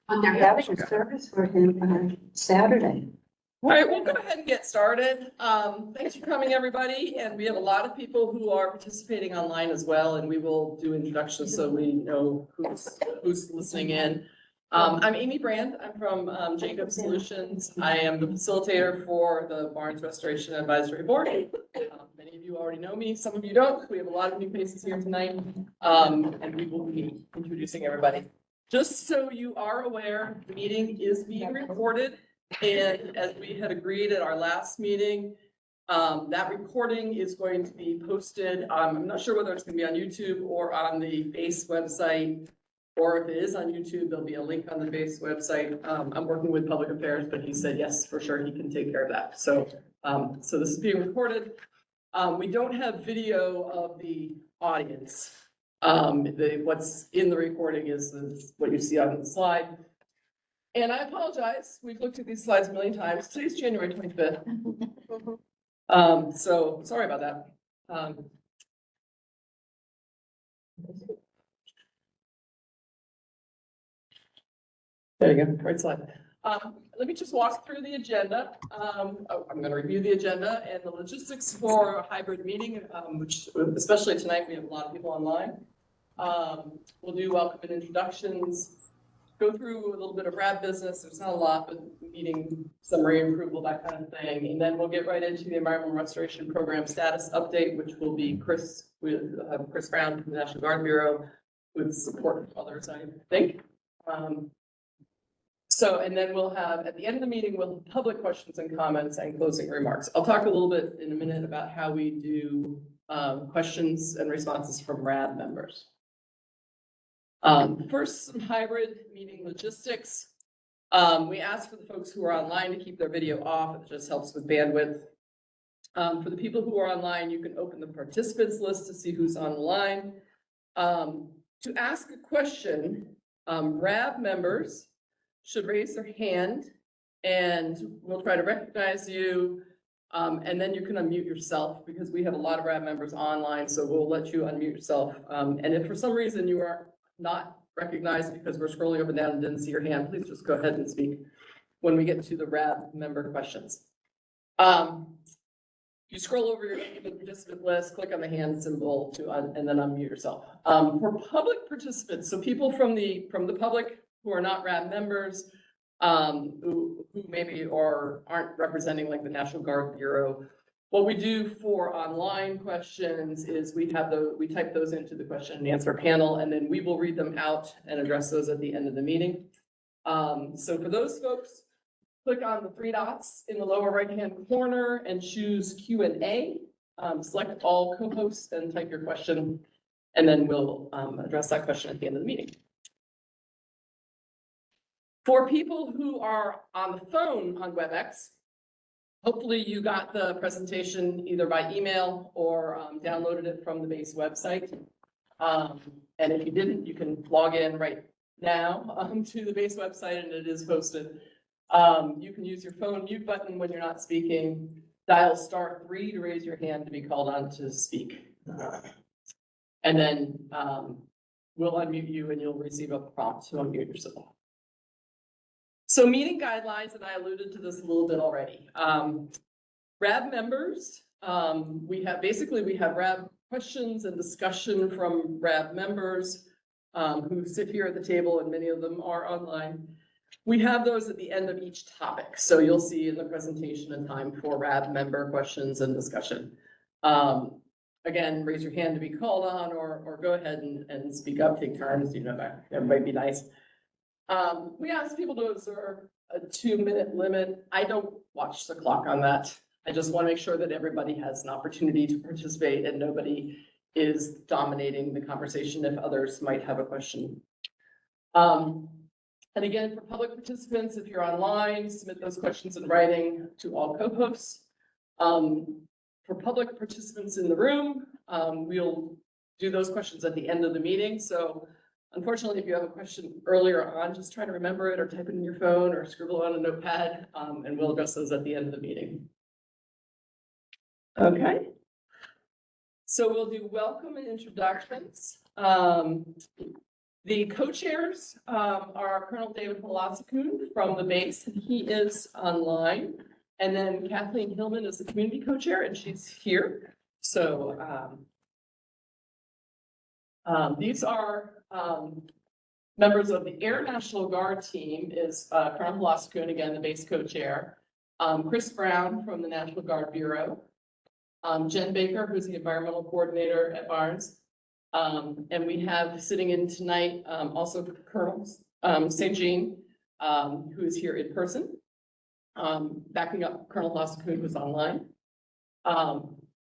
And they're having a service for him on Saturday. All right, we'll go ahead and get started. Thanks for coming, everybody. And we have a lot of people who are participating online as well, and we will do introductions so we know who's listening in. I'm Amy Brand. I'm from Jacob Solutions. I am the facilitator for the Barnes Restoration Advisory Board. Many of you already know me. Some of you don't. We have a lot of new faces here tonight, and we will be introducing everybody. Just so you are aware, the meeting is being recorded. And as we had agreed at our last meeting, that recording is going to be posted. I'm not sure whether it's going to be on YouTube or on the base website, or if it is on YouTube, there'll be a link on the base website. I'm working with public affairs, but he said, yes, for sure, he can take care of that. So, so this is being recorded. We don't have video of the audience. What's in the recording is what you see on the slide. And I apologize, we've looked at these slides a million times. Today's January 25th. So sorry about that. There you go, right slide. Let me just walk through the agenda. I'm going to review the agenda and the logistics for a hybrid meeting, which especially tonight, we have a lot of people online. We'll do welcome and introductions. Go through a little bit of RAB business. There's not a lot, but meeting summary approval, that kind of thing. And then we'll get right into the Environmental Restoration Program status update, which will be Chris Brown from the National Guard Bureau with support from others, I think. And then we'll have, at the end of the meeting, we'll have public questions and comments and closing remarks. I'll talk a little bit in a minute about how we do questions and responses from RAB members. First, some hybrid meeting logistics. We ask for the folks who are online to keep their video off. It just helps with bandwidth. For the people who are online, you can open the participants list to see who's on the line. To ask a question, RAB members should raise their hand and we'll try to recognize you. And then you can unmute yourself because we have a lot of RAB members online, so we'll let you unmute yourself. And if for some reason you are not recognized because we're scrolling up and down and didn't see your hand, please just go ahead and speak when we get to the RAB member questions. You scroll over your participant list, click on the hand symbol and then unmute yourself. For public participants, so people from the public who are not RAB members, who maybe aren't representing like the National Guard Bureau. What we do for online questions is we type those into the question and answer panel, and then we will read them out and address those at the end of the meeting. So for those folks, click on the three dots in the lower right-hand corner and choose Q&A. Select all co-hosts and type your question, and then we'll address that question at the end of the meeting. For people who are on the phone on WebEx, hopefully you got the presentation either by email or downloaded it from the base website. And if you didn't, you can log in right now to the base website and it is posted. You can use your phone mute button when you're not speaking. Dial *3 to raise your hand to be called on to speak. And then we'll unmute you and you'll receive a prompt to unmute yourself. So meeting guidelines, and I alluded to this a little bit already. RAB members, we have RAB questions and discussion from RAB members who sit here at the table, and many of them are online. We have those at the end of each topic. So you'll see in the presentation a time for RAB member questions and discussion. Again, raise your hand to be called on or go ahead and speak up, take turns, that might be nice. We ask people to observe a 2-minute limit. I don't watch the clock on that. I just want to make sure that everybody has an opportunity to participate and nobody is dominating the conversation if others might have a question. And again, for public participants, if you're online, submit those questions in writing to all co-hosts. For public participants in the room, we'll do those questions at the end of the meeting. So unfortunately, if you have a question earlier on, just try to remember it or type it in your phone or scribble on a notepad, and we'll address those at the end of the meeting. Okay. So we'll do welcome and introductions. The co-chairs are Colonel David Palazzakun from the base, and he is online. And then Kathleen Hillman is the community co-chair, and she's here. So these are members of the Air National Guard team is Colonel Palazzakun, again, the base co-chair. Chris Brown from the National Guard Bureau. Jen Baker, who's the environmental coordinator at Barnes. And we have sitting in tonight also Colonel St. Jean, who is here in person, backing up Colonel Palazzakun, who's online.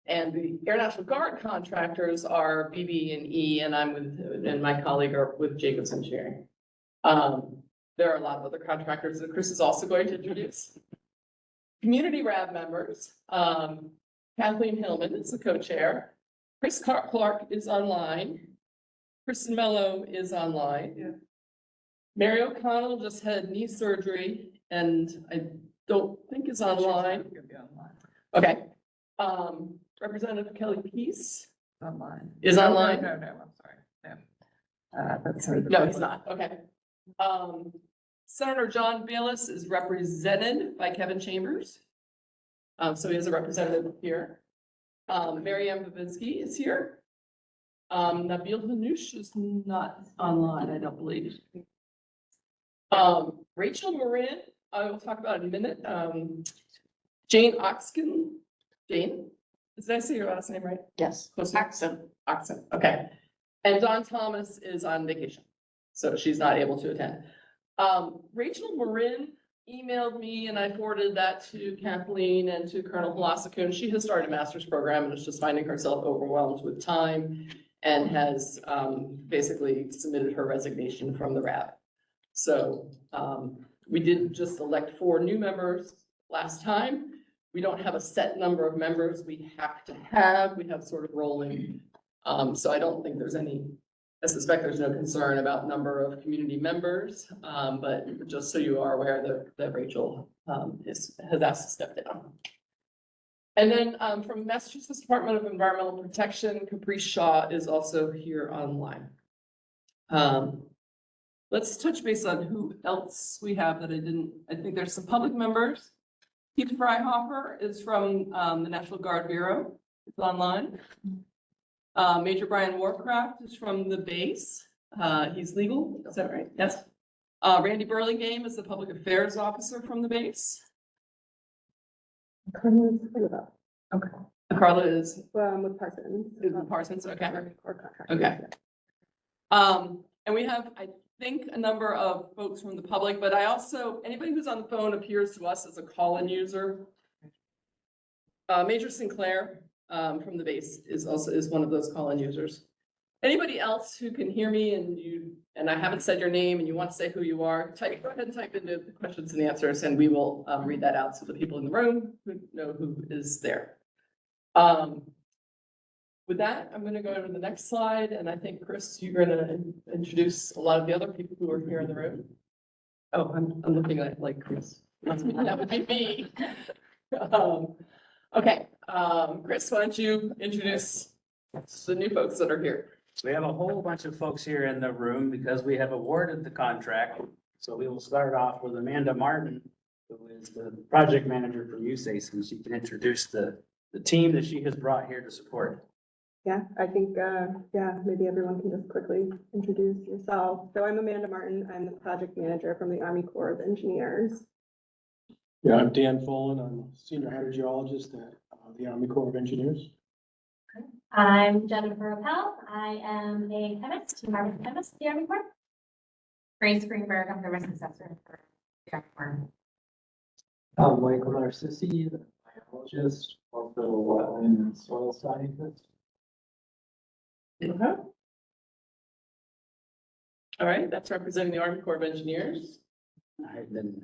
And the Air National Guard contractors are BB and E, and I'm with, and my colleague are with Jacobs Engineering. There are a lot of other contractors that Chris is also going to introduce. Community RAB members, Kathleen Hillman is the co-chair. Chris Clark is online. Kristen Mello is online. Yeah. Mary O'Connell just had knee surgery and I don't think is online. Okay. Representative Kelly Peace. Online. Is online? No, I'm sorry. No. That's her. No, he's not. Okay. Senator John Bayless is represented by Kevin Chambers. So he has a representative here. Mary Ann Babinski is here. Nabil Hanoush is not online, I don't believe. Rachel Marin, I will talk about in a minute. Jane Oxkin, Jane, did I say your last name right? Yes. Oxen, okay. And Dawn Thomas is on vacation, so she's not able to attend. Rachel Marin emailed me and I forwarded that to Kathleen and to Colonel Palazzakun. She has started a master's program and is just finding herself overwhelmed with time and has basically submitted her resignation from the RAB. So we did just elect 4 new members last time. We don't have a set number of members we have to have. We have sort of rolling. So I don't think there's any, I suspect there's no concern about number of community members, but just so you are aware that Rachel has asked to step down. And then from Massachusetts Department of Environmental Protection, Caprice Shaw is also here online. Let's touch base on who else we have that I think there's some public members. Keith Freihofer is from the National Guard Bureau. It's online. Major Brian Warcraft is from the base. He's legal, is that right? Yes. Randy Burlingame is the public affairs officer from the base. Okay. Carla is with Parsons. with Parsons, okay. Or contractors. Okay. And we have, I think, a number of folks from the public, but I also, anybody who's on the phone appears to us as a call-in user. Major Sinclair from the base is one of those call-in users. Anybody else who can hear me and I haven't said your name and you want to say who you are, go ahead and type into the questions and answers and we will read that out so the people in the room who know who is there. With that, I'm going to go to the next slide and I think Chris, you're going to introduce a lot of the other people who are here in the room. Oh, I'm looking at like Chris. That would be me. Okay, Chris, why don't you introduce the new folks that are here? We have a whole bunch of folks here in the room because we have awarded the contract. So we will start off with Amanda Martin, who is the project manager for USACE, and she can introduce the team that she has brought here to support. Yeah, I think, maybe everyone can just quickly introduce yourself. So I'm Amanda Martin. I'm the project manager from the Army Corps of Engineers. Yeah, I'm Dan Follin. I'm a senior hydrogeologist at the Army Corps of Engineers. I'm Jennifer Appel. I am a chemist, environmental chemist at the Army Corps. Grace Greenberg, I'm the risk assessor for the Army Corps. I'm Michael Narcissi, a biologist, also wetland and soil scientist. Okay. All right, that's representing the Army Corps of Engineers. All right, then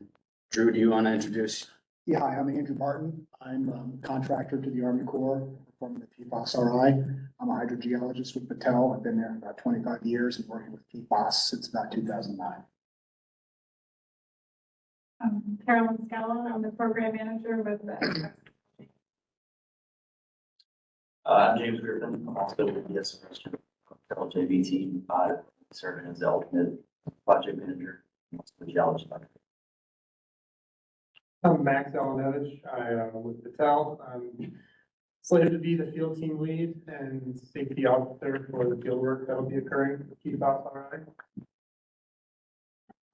Drew, do you want to introduce? Yeah, hi, I'm Andrew Martin. I'm a contractor to the Army Corps from the PFAS RI. I'm a hydrogeologist with Battelle. I've been there about 25 years and working with PFAS since about 2009. Carolyn Scala, I'm the program manager with the. I'm James Griffin. I'm also with the LJV team. serving as the alternate project manager, the geologist. I'm Max Alanevich. With Patel. I'm slated to be the field team lead and safety officer for the field work that will be occurring for PFAS RI.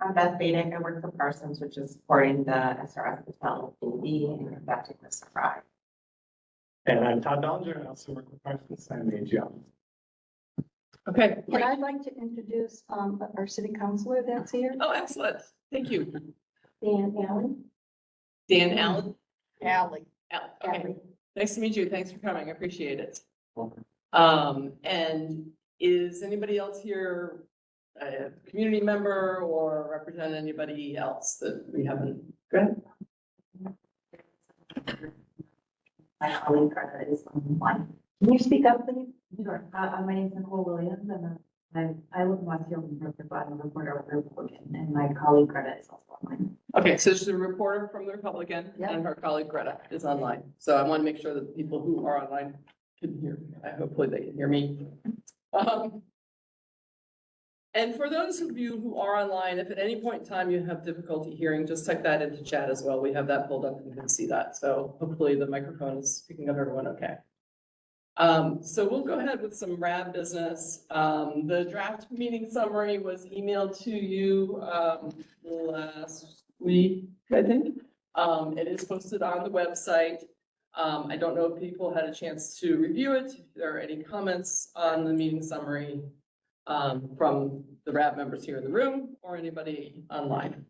I'm Beth Badick. I work for Parsons, which is supporting the SRF Patel ANGB and conducting the surprise. And I'm Todd Dollinger, and I also work with Parsons. I'm the geologist. Okay, And great. I'd like to introduce, our city councilor that's here, Oh, excellent. Thank you. Dan Allen. Dan Allen. Allen. Okay. Allen. Nice to meet you. Thanks for coming. I appreciate it. And is anybody else here, a community member or represent anybody else that we haven't? Go ahead. My colleague Greta is online. Can you speak up, please? Sure. My name is Nicole Williams, and I live in Westfield and North Dakota. I'm a reporter with the Republican, and my colleague Greta is also online. Okay, so she's a reporter from the Republican Yeah. and her colleague Greta is online. So I want to make sure that the people who are online can hear me. Hopefully they can hear me. And for those of you who are online, if at any point in time you have difficulty hearing, just type that into chat as well. We have that pulled up and you can see that. So hopefully the microphone is picking up everyone okay. So we'll go ahead with some RAB business. The draft meeting summary was emailed to you last week, I think. It is posted on the website. I don't know if people had a chance to review it. If there are any comments on the meeting summary from the RAB members here in the room or anybody online.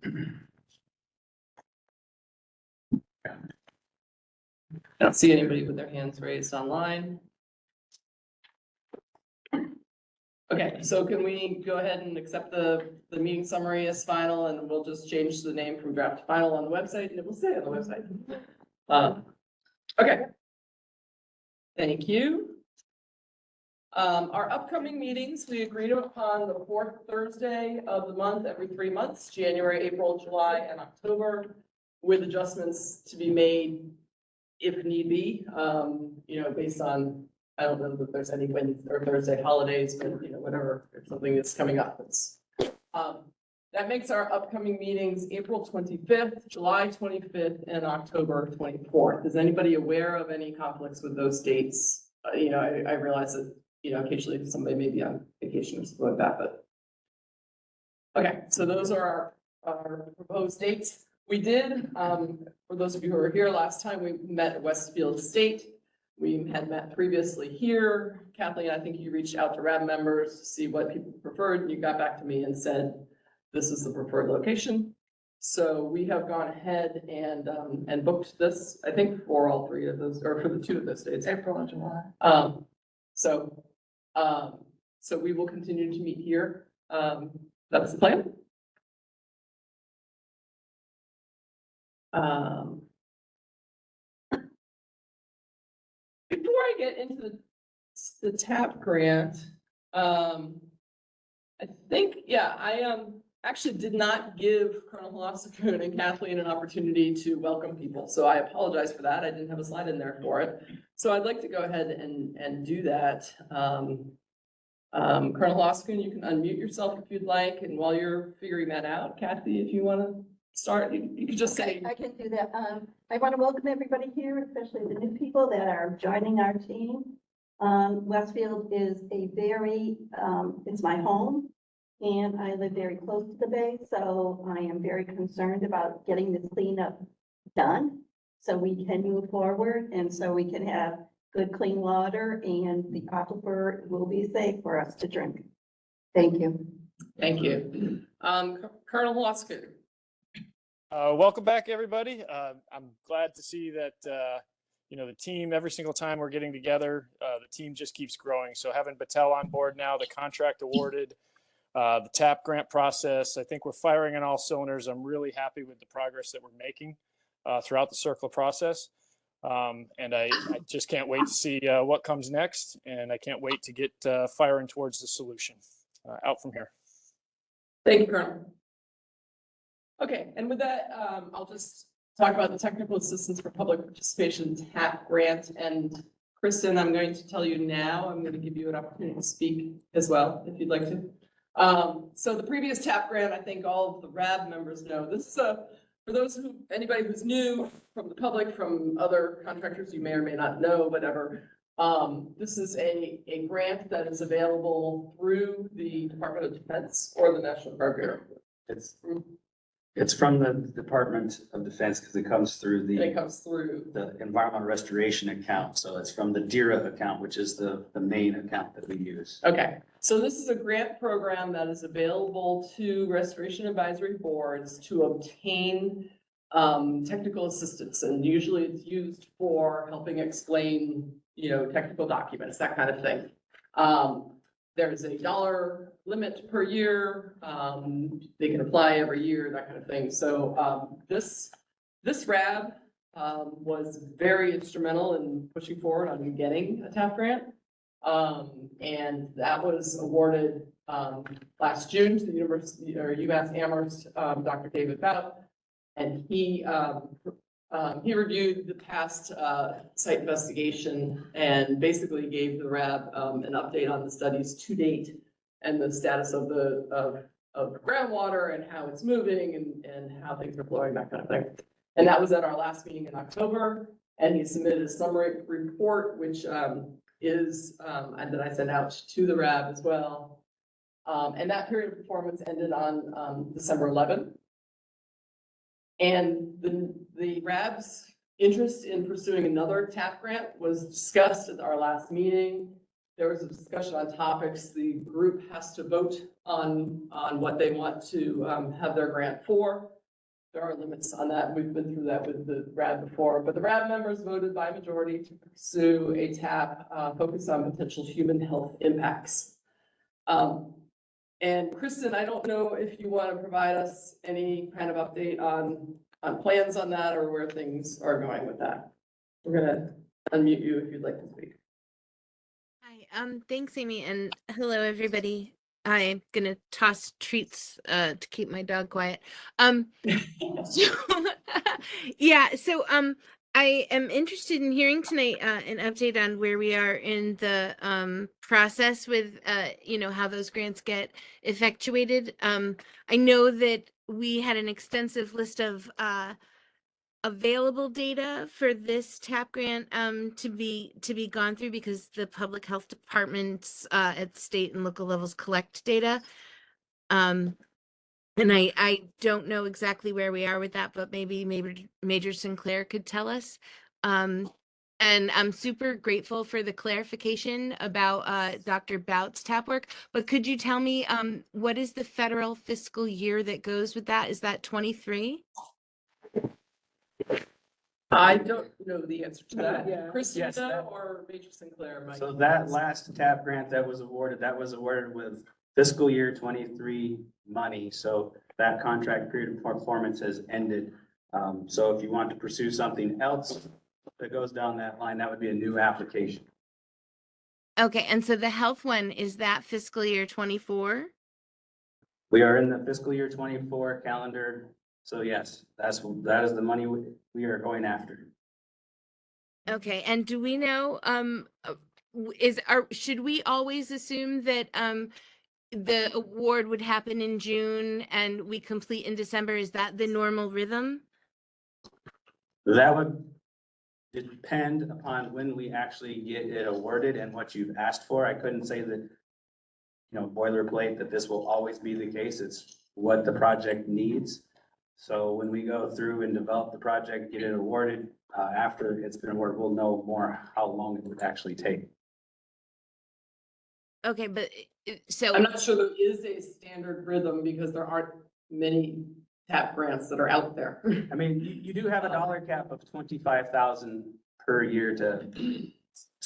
I don't see anybody with their hands raised online. Okay, so can we go ahead and accept the meeting summary as final, and we'll just change the name from draft to final on the website, and it will stay on the website. Okay. Thank you. Our upcoming meetings, we agreed upon the fourth Thursday of the month, every 3 months, January, April, July, and October, with adjustments to be made if need be, based on, I don't know that there's any Wednesday or Thursday holidays, but whatever, if something is coming up, it's, that makes our upcoming meetings April 25th, July 25th, and October 24th. Is anybody aware of any conflicts with those dates? I realize that, occasionally somebody may be on vacation or something like that, but. Okay, so those are our proposed dates. We did, for those of you who were here last time, we met at Westfield State. We had met previously here. Kathleen, I think you reached out to RAB members to see what people preferred, and you got back to me and said, this is the preferred location. So we have gone ahead and booked this, I think, for all three of those, or for the 2 of those dates. April and July. So we will continue to meet here. That's the plan. Before I get into the TAP grant, I think, I actually did not give Colonel Holoskun and Kathleen an opportunity to welcome people. So I apologize for that. I didn't have a slide in there for it. So I'd like to go ahead and do that. Colonel Holoskun, you can unmute yourself if you'd like. And while you're figuring that out, Kathy, if you want to start, you could just say. I can do that. I want to welcome everybody here, especially the new people that are joining our team. Westfield is it's my home, and I live very close to the bay, so I am very concerned about getting this cleanup done so we can move forward and so we can have good, clean water and the aquifer will be safe for us to drink. Thank you. Thank you. Colonel Holoskun. Welcome back, everybody. I'm glad to see that, the team, every single time we're getting together, the team just keeps growing. So having Battelle on board now, the contract awarded, the TAP grant process, I think we're firing on all cylinders. I'm really happy with the progress that we're making throughout the CERCLA process. And I just can't wait to see what comes next. And I can't wait to get firing towards the solution out from here. Thank you, Colonel. Okay, and with that, I'll just talk about the Technical Assistance for Public Participation TAP grant. And Kristen, I'm going to tell you now, I'm going to give you an opportunity to speak as well, if you'd like to. So the previous TAP grant, I think all of the RAB members know, this is for those anybody who's new from the public, from other contractors you may or may not know, whatever. This is a grant that is available through the Department of Defense or the National Guard Bureau. It's from the Department of Defense because it comes through It comes through. the environmental restoration account. So it's from the DERA account, which is the main account that we use. Okay, so this is a grant program that is available to restoration advisory boards to obtain technical assistance, and usually it's used for helping explain, technical documents, that kind of thing. There's a dollar limit per year. They can apply every year, that kind of thing. So this RAB was very instrumental in pushing forward on getting a TAP grant. And that was awarded last June to the University or UMass Amherst, Dr. David Bout. And he reviewed the past site investigation and basically gave the RAB an update on the studies to date and the status of the groundwater and how it's moving and how things are flowing, that kind of thing. And that was at our last meeting in October. And he submitted a summary report, which is and that I sent out to the RAB as well. And that period of performance ended on December 11th. And the RAB's interest in pursuing another TAP grant was discussed at our last meeting. There was a discussion on topics. The group has to vote on what they want to have their grant for. There are limits on that. We've been through that with the RAB before, but the RAB members voted by majority to pursue a TAP focused on potential human health impacts. And Kristen, I don't know if you want to provide us any kind of update on plans on that or where things are going with that. We're gonna unmute you if you'd like to speak. Hi, thanks, Amy, and hello, everybody. I'm gonna toss treats to keep my dog quiet. So I am interested in hearing tonight an update on where we are in the process with how those grants get effectuated. I know that we had an extensive list of available data for this TAP grant to be gone through because the public health departments at state and local levels collect data. And I don't know exactly where we are with that, but maybe Major Sinclair could tell us. And I'm super grateful for the clarification about Dr. Bout's TAP work. But could you tell me what is the federal fiscal year that goes with that? Is that 23? I don't know the answer to that. Yeah. Kristen or Major Sinclair? Mike? So that last TAP grant that was awarded with fiscal year 23 money. So that contract period of performance has ended. So if you want to pursue something else that goes down that line, that would be a new application. Okay, and so the health one, is that fiscal year 24? We are in the fiscal year 24 calendar. So yes, that is the money we are going after. Okay, and do we know, should we always assume that the award would happen in June and we complete in December? Is that the normal rhythm? That would depend upon when we actually get it awarded and what you've asked for. I couldn't say that, boilerplate that this will always be the case. It's what the project needs. So when we go through and develop the project, get it awarded, after it's been awarded, we'll know more how long it would actually take. Okay, but so I'm not sure there is a standard rhythm because there aren't many TAP grants that are out there. I mean, you do have a dollar cap of 25,000 per year to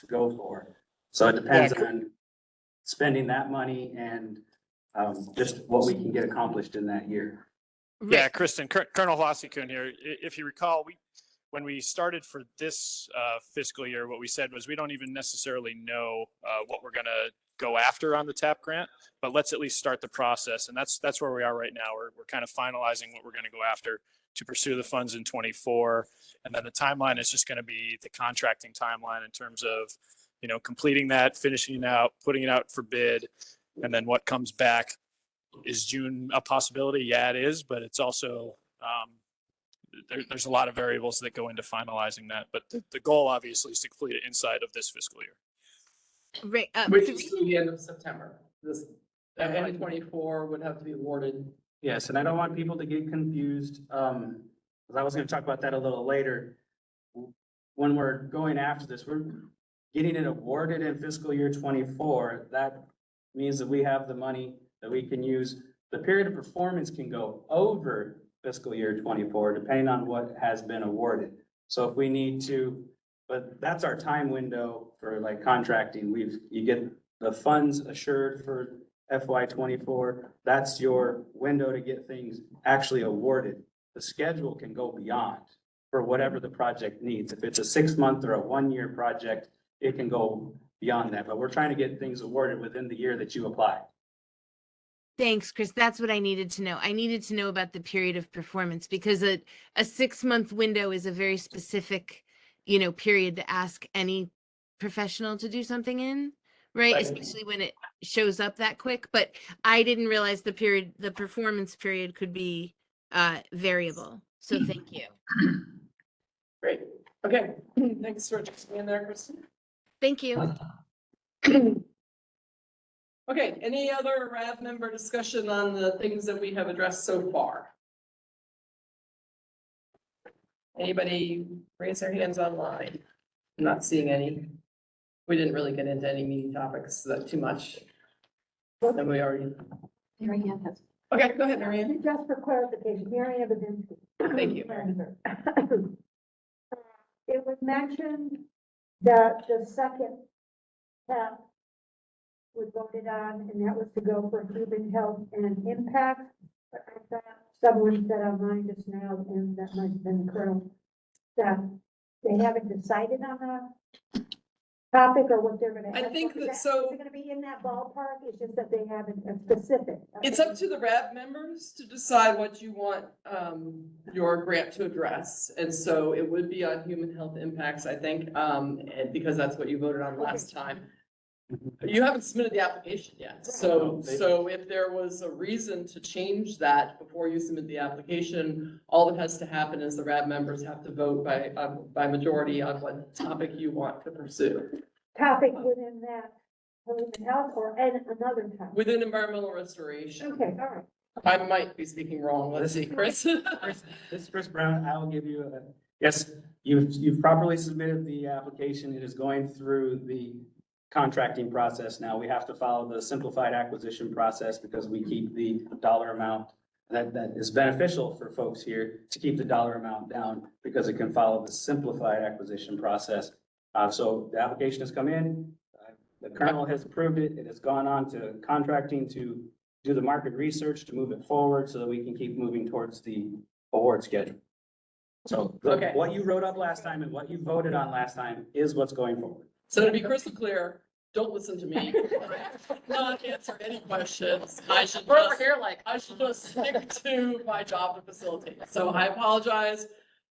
go for. So it depends on spending that money and just what we can get accomplished in that year. Yeah, Kristen, Colonel Hlassikun here. If you recall, when we started for this fiscal year, what we said was we don't even necessarily know what we're going to go after on the TAP grant, but let's at least start the process. And that's where we are right now. We're kind of finalizing what we're going to go after to pursue the funds in 24. And then the timeline is just going to be the contracting timeline in terms of, completing that, finishing it out, putting it out for bid, and then what comes back is June a possibility? Yeah, it is, but it's also, there's a lot of variables that go into finalizing that, but the goal obviously is to complete it inside of this fiscal year. Right, Which is through the end of September. This FY '24 would have to be awarded. Yes, and I don't want people to get confused, 'cause I was gonna talk about that a little later. When we're going after this, we're getting it awarded in fiscal year '24. That means that we have the money that we can use. The period of performance can go over fiscal year '24, depending on what has been awarded. So if we need to, but that's our time window for like contracting. You get the funds assured for FY '24. That's your window to get things actually awarded. The schedule can go beyond for whatever the project needs. If it's a 6-month or a 1-year project, it can go beyond that, but we're trying to get things awarded within the year that you apply. Thanks, Chris. That's what I needed to know. I needed to know about the period of performance because a 6-month window is a very specific, period to ask any professional to do something in, right? Right. Especially when it shows up that quick. But I didn't realize the performance period could be variable. So thank you. Great. Okay. Thanks for being there, Kristen. Thank you. Okay, any other RAB member discussion on the things that we have addressed so far? Anybody raise their hands online? I'm not seeing any. We didn't really get into any meeting topics that too much. And we already. Mary Ann has. Okay, go ahead, Mary Ann. Just for clarification, Mary Ann Babinsky. Thank you. It was mentioned that the second step was voted on, and that was to go for human health and impact. But I thought someone said online just now, and that might have been Colonel, that they haven't decided on a topic or what they're gonna. I think Is that so. Is it gonna be in that ballpark? It's just that they haven't a specific. It's up to the RAB members to decide what you want your grant to address. And so it would be on human health impacts, I think, and because that's what you voted on last time. You haven't submitted the application yet. So if there was a reason to change that before you submit the application, all that has to happen is the RAB members have to vote by majority on what topic you want to pursue. Topic within that human health or another topic? Within environmental restoration. Okay, all right. I might be speaking wrong. Let's see, Chris. This is Chris Brown. I will give you yes, you've properly submitted the application. It is going through the contracting process now. We have to follow the simplified acquisition process because we keep the dollar amount that is beneficial for folks here to keep the dollar amount down because it can follow the simplified acquisition process. So the application has come in, the Colonel has approved it. It has gone on to contracting to do the market research to move it forward so that we can keep moving towards the award schedule. So Okay. what you wrote up last time and what you voted on last time is what's going forward. So to be crystal clear, don't listen to me. Not answer any questions. I should just stick to my job to facilitate. So I apologize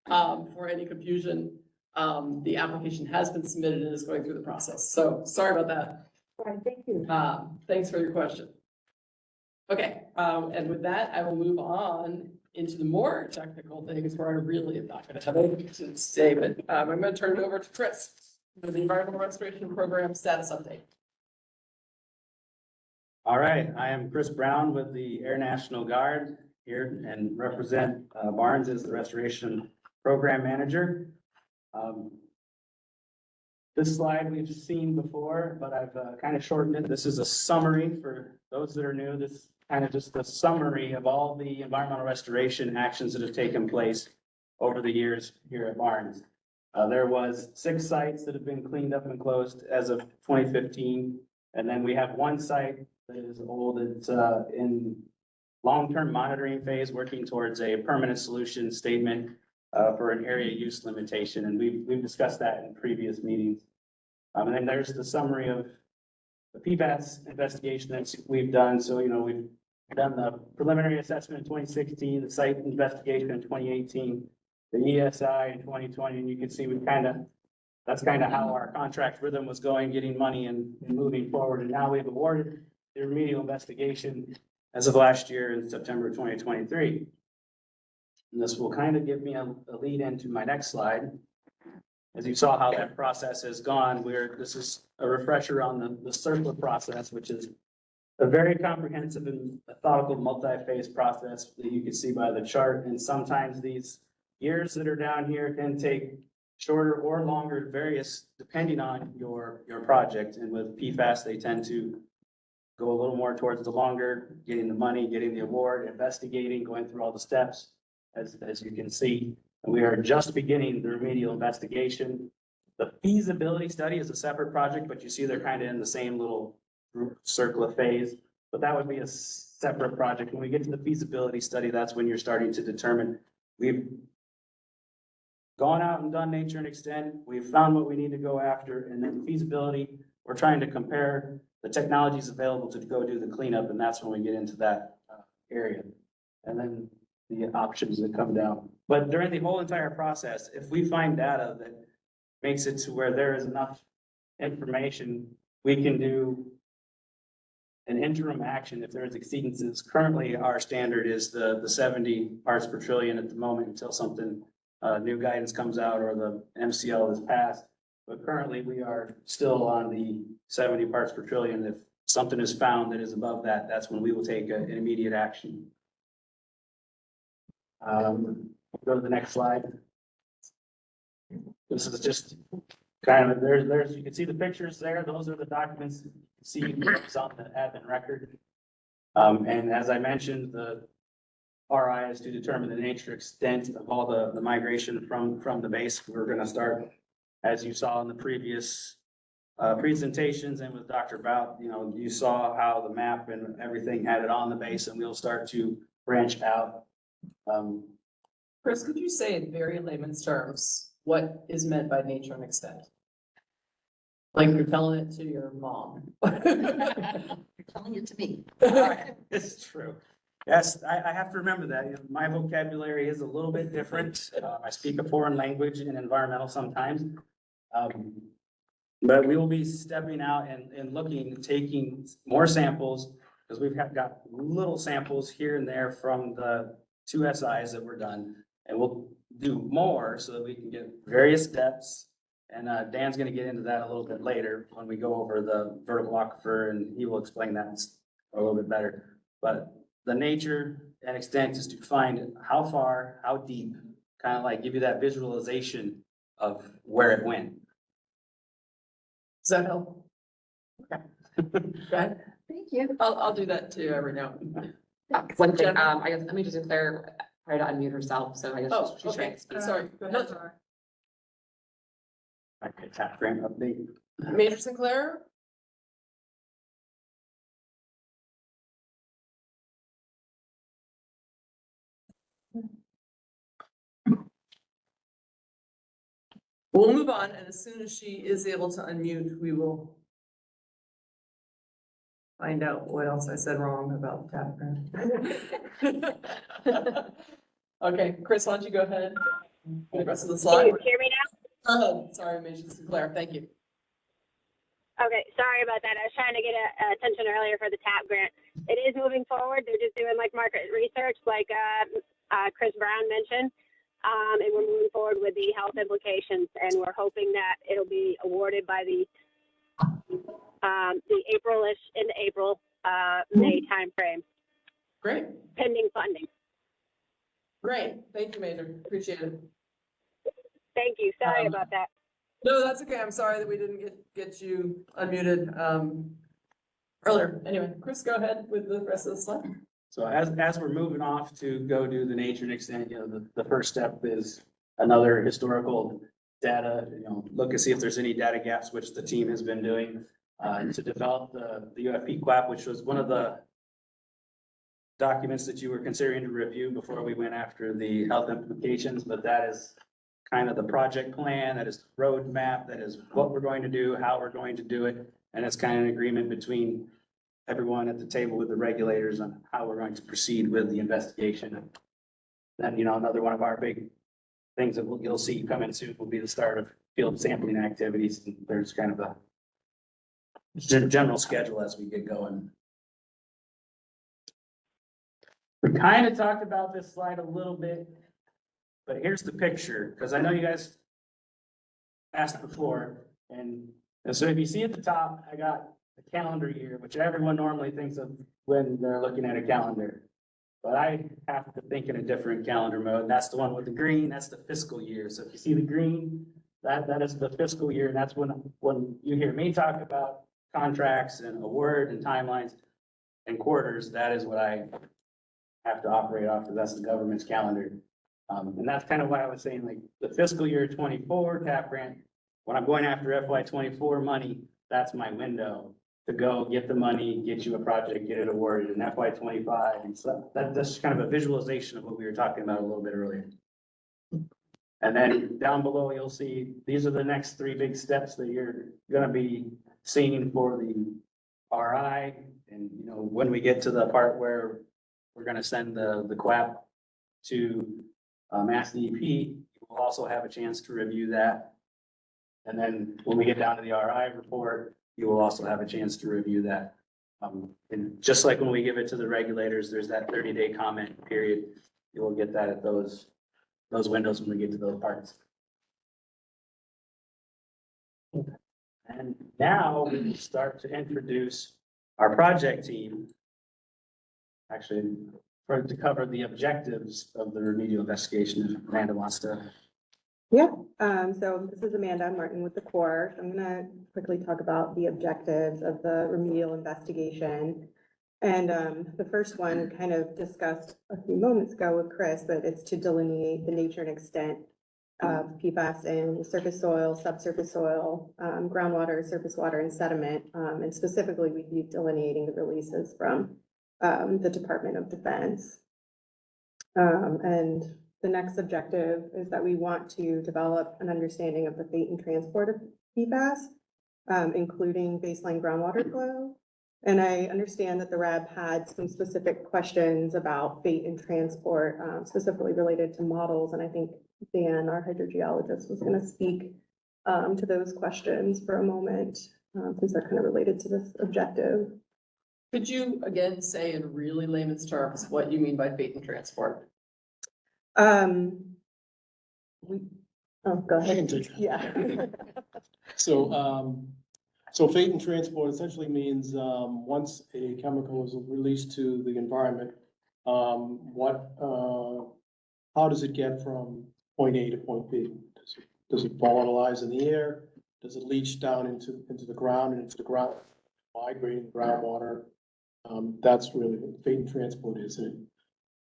for any confusion. The application has been submitted and is going through the process. So sorry about that. All right, thank you. Thanks for your question. Okay, and with that, I will move on into the more technical things where I really am not going to have anything to say, but I'm going to turn it over to Chris for the Environmental Restoration Program status update. All right, I am Chris Brown with the Air National Guard here and represent Barnes as the Restoration Program Manager. This slide we've seen before, but I've kind of shortened it. This is a summary for those that are new. This is kind of just a summary of all the environmental restoration actions that have taken place over the years here at Barnes. There was 6 sites that have been cleaned up and closed as of 2015. And then we have 1 site that is old. It's in long-term monitoring phase, working towards a permanent solution statement for an area use limitation. And we've discussed that in previous meetings. And then there's the summary of the PFAS investigation that we've done. So, we've done the preliminary assessment in 2016, the site investigation in 2018, the ESI in 2020, and you can see that's kind of how our contract rhythm was going, getting money and moving forward. And now we've awarded the remedial investigation as of last year in September 2023. And this will kind of give me a lead into my next slide. As you saw how that process has gone, this is a refresher on the CERCLA process, which is a very comprehensive and methodical multi-phase process that you can see by the chart. And sometimes these years that are down here can take shorter or longer, various, depending on your project. And with PFAS, they tend to go a little more towards the longer, getting the money, getting the award, investigating, going through all the steps, as you can see. And we are just beginning the remedial investigation. The feasibility study is a separate project, but you see they're kind of in the same little group CERCLA phase. But that would be a separate project. When we get to the feasibility study, that's when you're starting to determine. We've gone out and done nature and extent. We've found what we need to go after, and then feasibility, we're trying to compare the technologies available to go do the cleanup, and that's when we get into that area. And then the options that come down. But during the whole entire process, if we find data that makes it to where there is enough information, we can do an interim action if there's exceedances. Currently, our standard is the 70 parts per trillion at the moment until something new guidance comes out or the MCL is passed. But currently, we are still on the 70 parts per trillion. If something is found that is above that, that's when we will take an immediate action. Go to the next slide. This is just kind of, you can see the pictures there. Those are the documents you can see it's on the admin record. And as I mentioned, the RI is to determine the nature extent of all the migration from the base. We're going to start, as you saw in the previous presentations and with Dr. Bout, you saw how the map and everything had it on the base, and we'll start to branch out. Chris, could you say in very layman's terms, what is meant by nature and extent? Like you're telling it to your mom. You're telling it to me. It's true. Yes, I have to remember that. My vocabulary is a little bit different. I speak a foreign language in environmental sometimes. But we will be stepping out and looking, taking more samples, because we've got little samples here and there from the 2 SIs that were done. And we'll do more so that we can get various depths. And Dan's going to get into that a little bit later when we go over the vertical aquifer, and he will explain that a little bit better. But the nature and extent is to find how far, how deep, kind of like give you that visualization of where it went. Does that help? Okay. Good. Thank you. I'll do that too every now and then. One thing, I guess, let me just declare, try to unmute herself, so I guess Oh, she's trying okay. to speak. Sorry. Go ahead. Okay, tap grant update. Major Sinclair? We'll move on, and as soon as she is able to unmute, we will find out what else I said wrong about the tap grant. Okay, Chris, why don't you go ahead? The rest of the slide. Can you hear me now? Sorry, Major Sinclair, thank you. Okay, sorry about that. I was trying to get attention earlier for the TAP grant. It is moving forward. They're just doing like market research, like Chris Brown mentioned. And we're moving forward with the health implications, and we're hoping that it'll be awarded by the April-ish, into April, May timeframe. Great. Pending funding. Great, thank you, Major, appreciate it. Thank you. Sorry about that. No, that's okay. I'm sorry that we didn't get you unmuted earlier. Anyway, Chris, go ahead with the rest of the slide. So as we're moving off to go do the nature and extent, the first step is another historical data, look and see if there's any data gaps, which the team has been doing to develop the UFP QAP, which was one of the documents that you were considering to review before we went after the health implications, but that is kind of the project plan, that is the roadmap, that is what we're going to do, how we're going to do it, and it's kind of an agreement between everyone at the table with the regulators on how we're going to proceed with the investigation. Then, another one of our big things that you'll see coming soon will be the start of field sampling activities. And there's kind of a general schedule as we get going. We kind of talked about this slide a little bit, but here's the picture, because I know you guys asked before, and so if you see at the top, I got the calendar year, which everyone normally thinks of when they're looking at a calendar. But I have to think in a different calendar mode. That's the one with the green, that's the fiscal year. So if you see the green, that is the fiscal year, and that's when you hear me talk about contracts and award and timelines and quarters, that is what I have to operate off, because that's the government's calendar. And that's kind of why I was saying, like, the fiscal year 24 TAP grant, when I'm going after FY 24 money, that's my window to go get the money, get you a project, get it awarded in FY 25. And so that's kind of a visualization of what we were talking about a little bit earlier. And then down below, you'll see, these are the next three big steps that you're gonna be seeing for the RI. And, you know, when we get to the part where we're gonna send the QAP to Mass DEP, we'll also have a chance to review that. And then when we get down to the RI report, you will also have a chance to review that. And just like when we give it to the regulators, there's that 30-day comment period. You will get that at those windows when we get to those parts. And now we will start to introduce our project team. Actually, to cover the objectives of the remedial investigation, if Amanda wants to. Yeah, so this is Amanda Martin with the Corps. I'm gonna quickly talk about the objectives of the remedial investigation. And the first one kind of discussed a few moments ago with Chris, but it's to delineate the nature and extent of PFAS in surface soil, subsurface soil, groundwater, surface water, and sediment. And specifically, we'd be delineating the releases from the Department of Defense. And the next objective is that we want to develop an understanding of the fate and transport of PFAS, including baseline groundwater flow. And I understand that the RAB had some specific questions about fate and transport, specifically related to models. And I think Dan, our hydrogeologist, was going to speak to those questions for a moment, since they're kind of related to this objective. Could you again say in really layman's terms what you mean by fate and transport? Oh, go I ahead. can take that. Yeah. So fate and transport essentially means, once a chemical is released to the environment, how does it get from point A to point B? Does it volatilize in the air? Does it leach down into the ground and into the ground, migrating groundwater? That's really what fate and transport is. And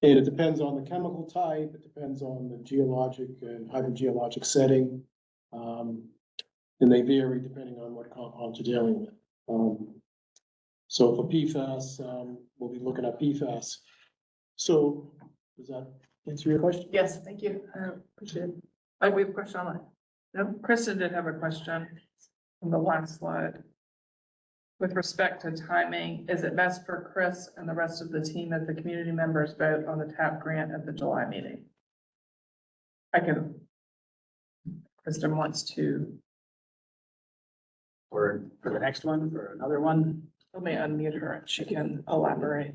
it depends on the chemical type, it depends on the geologic and hydrogeologic setting. And they vary depending on what compounds you're dealing with. So for PFAS, we'll be looking at PFAS. So does that answer your question? Yes, thank you. Appreciate it. We have a question online. No, Kristen did have a question from the last slide. With respect to timing, is it best for Chris and the rest of the team that the community members vote on the TAP grant at the July meeting? Kristen wants to. For the next one, for another one? Let me unmute her and she can elaborate.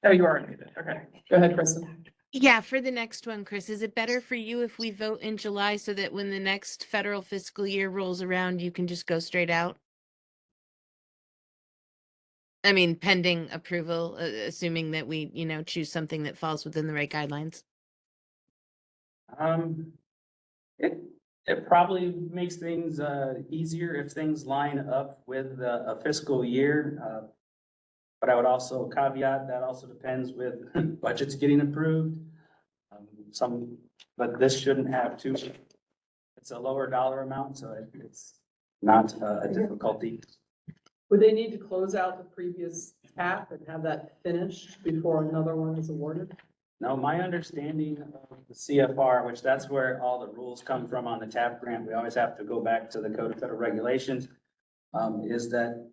Oh, you are unmuted. Okay. Go ahead, Kristen. Yeah, for the next one, Chris, is it better for you if we vote in July so that when the next federal fiscal year rolls around, you can just go straight out? I mean, pending approval, assuming that we, choose something that falls within the right guidelines. It probably makes things easier if things line up with a fiscal year. But I would also caveat that also depends with budgets getting approved. But this shouldn't have too, it's a lower dollar amount, so it's not a difficulty. Would they need to close out the previous TAP and have that finished before another one is awarded? No, my understanding of the CFR, which that's where all the rules come from on the TAP grant, we always have to go back to the Code of Federal Regulations, is that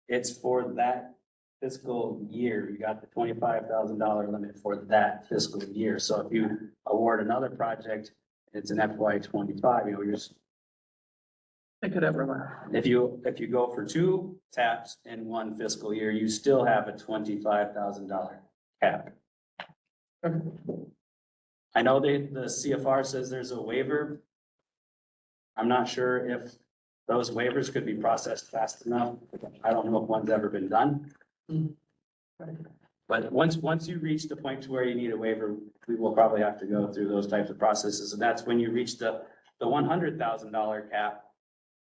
it's for that fiscal year. You got the $25,000 limit for that fiscal year. So if you award another project, it's an FY 25, you're just. It could overlap. If you go for two TAPs in one fiscal year, you still have a $25,000 cap. I know the CFR says there's a waiver. I'm not sure if those waivers could be processed fast enough. I don't know if one's ever been done. But once you reach the point to where you need a waiver, we will probably have to go through those types of processes. And that's when you reach the $100,000 cap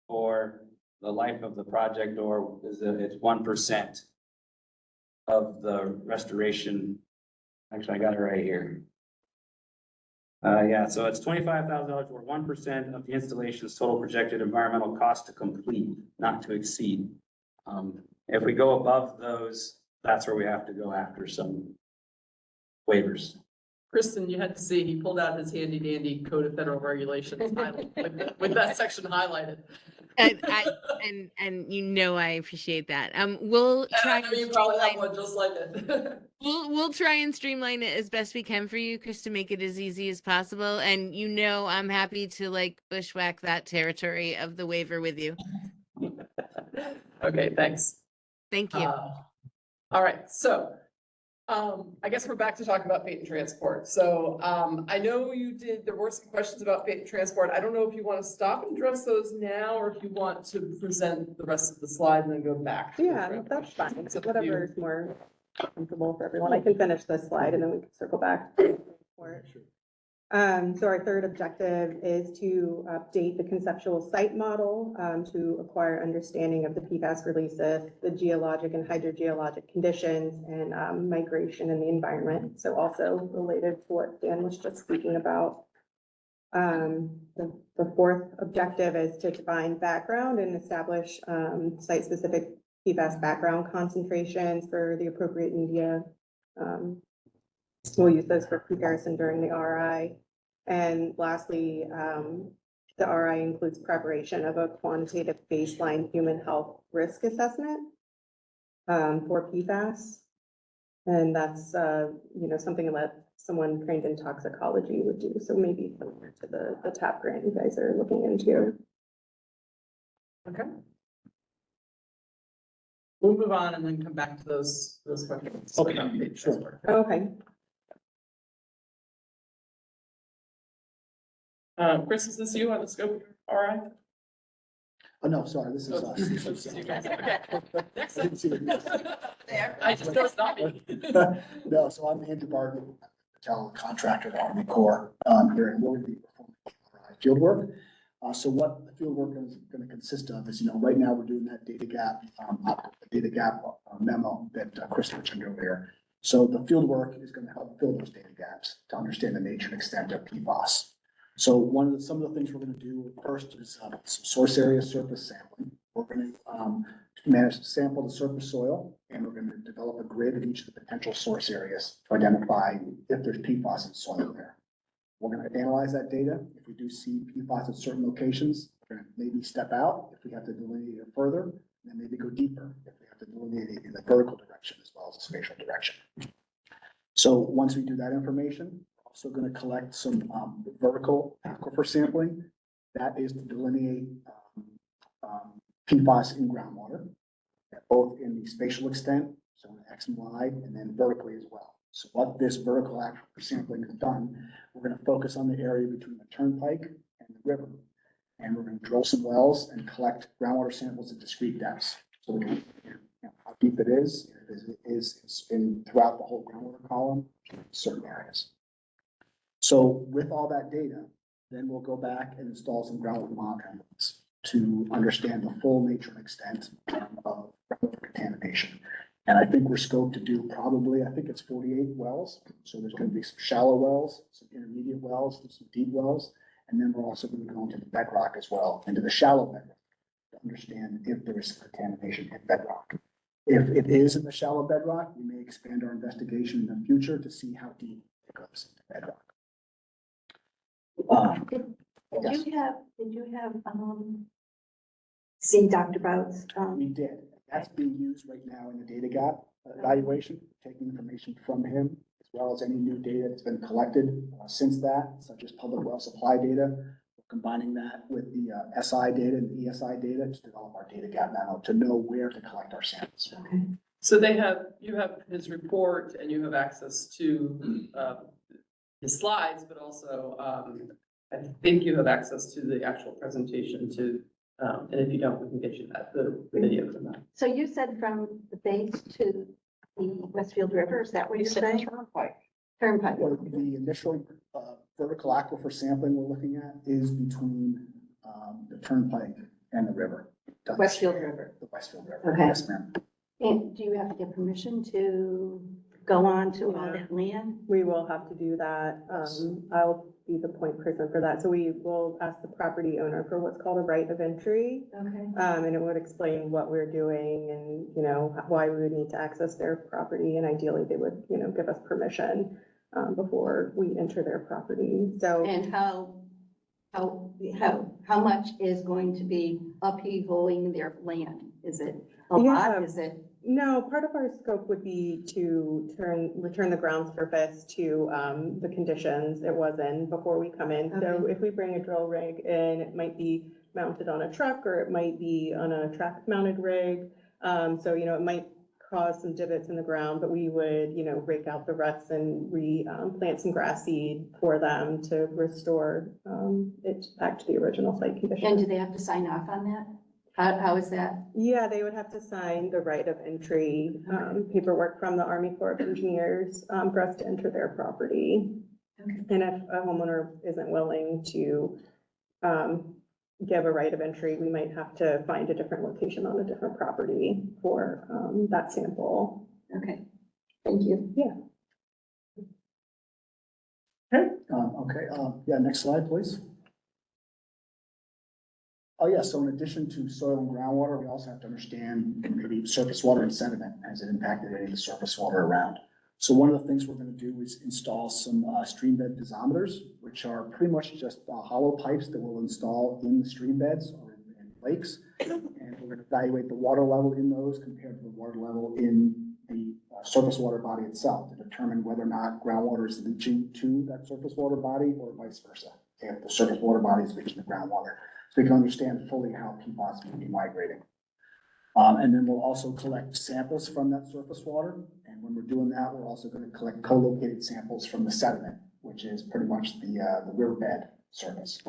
for the life of the project, or it's 1% of the restoration. Actually, I got it right here. Yeah, so it's $25,000 or 1% of the installation's total projected environmental cost to complete, not to exceed. If we go above those, that's where we have to go after some waivers. Kristen, you had to see, he pulled out his handy dandy Code of Federal Regulations with that section highlighted. And you know I appreciate that. We'll try. You probably have one just like it. We'll try and streamline it as best we can for you, Chris, to make it as easy as possible. And you know I'm happy to like bushwhack that territory of the waiver with you. Okay, thanks. Thank you. All right, so I guess we're back to talking about Fate and Transport. So I know there were some questions about Fate and Transport. I don't know if you want to stop and address those now, or if you want to present the rest of the slide and then go back. Yeah, that's fine. Whatever is more comfortable for everyone. I can finish this slide and then we can circle back. So our third objective is to update the conceptual site model to acquire understanding of the PFAS releases, the geologic and hydrogeologic conditions, and migration in the environment. So also related to what Dan was just speaking about. The fourth objective is to define background and establish site-specific PFAS background concentrations for the appropriate media. We'll use those for comparison during the RI. And lastly, the RI includes preparation of a quantitative baseline human health risk assessment for PFAS. And that's, something that someone trained in toxicology would do. So maybe similar to the TAP grant you guys are looking into. Okay. We'll move on and then come back to those questions. Okay, sure. Okay. Chris, is this you on the scope? All right. Oh, no, sorry, this is us. Okay. I didn't see it. There, I just know it's not me. No, so I'm Andrew Barton, Patel contractor at Army Corps here in Willoughby performing field work. So what the field work is going to consist of is, right now we're doing that data gap memo that Chris mentioned earlier. So the field work is going to help fill those data gaps to understand the nature and extent of PFAS. So some of the things we're going to do first is some source area surface sampling. We're going to manage to sample the surface soil, and we're going to develop a grid of each of the potential source areas to identify if there's PFAS in soil there. We're going to analyze that data. If we do see PFAS at certain locations, we're going to maybe step out if we have to delineate it further, and then maybe go deeper if we have to delineate it in the vertical direction as well as the spatial direction. So once we do that information, also going to collect some vertical aquifer sampling. That is to delineate PFAS in groundwater, both in the spatial extent, so in X and Y, and then vertically as well. So what this vertical aquifer sampling has done, we're going to focus on the area between the turnpike and the river. And we're going to drill some wells and collect groundwater samples at discrete depths. So we can how deep it is throughout the whole groundwater column in certain areas. So with all that data, then we'll go back and install some groundwater monitoring wells to understand the full nature and extent of groundwater contamination. And I think we're scoped to do probably, I think it's 48 wells. So there's going to be some shallow wells, some intermediate wells, and some deep wells. And then we're also going to go into the bedrock as well, into the shallow bedrock, to understand if there is contamination in bedrock. If it is in the shallow bedrock, we may expand our investigation in the future to see how deep it goes into bedrock. Did you have, see Dr. Bout's? We did. That's being used right now in the data gap evaluation, taking information from him, as well as any new data that's been collected since that, such as public well supply data. We're combining that with the SI data and the ESI data to develop our data gap memo to know where to collect our samples. Okay. So you have his report and you have access to, his slides, but also, I think you have access to the actual presentation too. And if you don't, we can get you the video from that. So you said from the base to the Westfield River, is that what you're saying? Turnpike. Turnpike. The initial vertical aquifer sampling we're looking at is between the turnpike and the river. Westfield River. The Westfield River. Okay. Yes, ma'am. And do you have to get permission to go on to all Yeah. that land? We will have to do that. I'll be the point person for that. So we will ask the property owner for what's called a right of entry. Okay. And it would explain what we're doing and, you know, why we would need to access their property. And ideally, they would, you know, give us permission before we enter their property. So. And how much is going to be upheavaling their land? Is it a lot? Is it? No, part of our scope would be to return the ground surface to the conditions it was in before we come in. So Okay. if we bring a drill rig in, it might be mounted on a truck or it might be on a track mounted rig. So, you know, it might cause some divots in the ground, but we would, you know, rake out the ruts and plant some grass seed for them to restore it back to the original site condition. And do they have to sign off on that? How is that? Yeah, they would have to sign the right of entry paperwork from the Army Corps of Engineers for us to enter their property. Okay. And if a homeowner isn't willing to give a right of entry, we might have to find a different location on a different property for that sample. Okay, thank you. Yeah. Yeah, next slide, please. Oh, yeah, so in addition to soil and groundwater, we also have to understand maybe surface water and sediment. Has it impacted any of the surface water around? So one of the things we're going to do is install some stream bed piezometers, which are pretty much just hollow pipes that we'll install in the stream beds or in lakes. And we're going to evaluate the water level in those compared to the water level in the surface water body itself to determine whether or not groundwater is leaching to that surface water body or vice versa, if the surface water body is leaching the groundwater. So we can understand fully how PFAS can be migrating. And then we'll also collect samples from that surface water. And when we're doing that, we're also going to collect co-located samples from the sediment, which is pretty much the riverbed surface.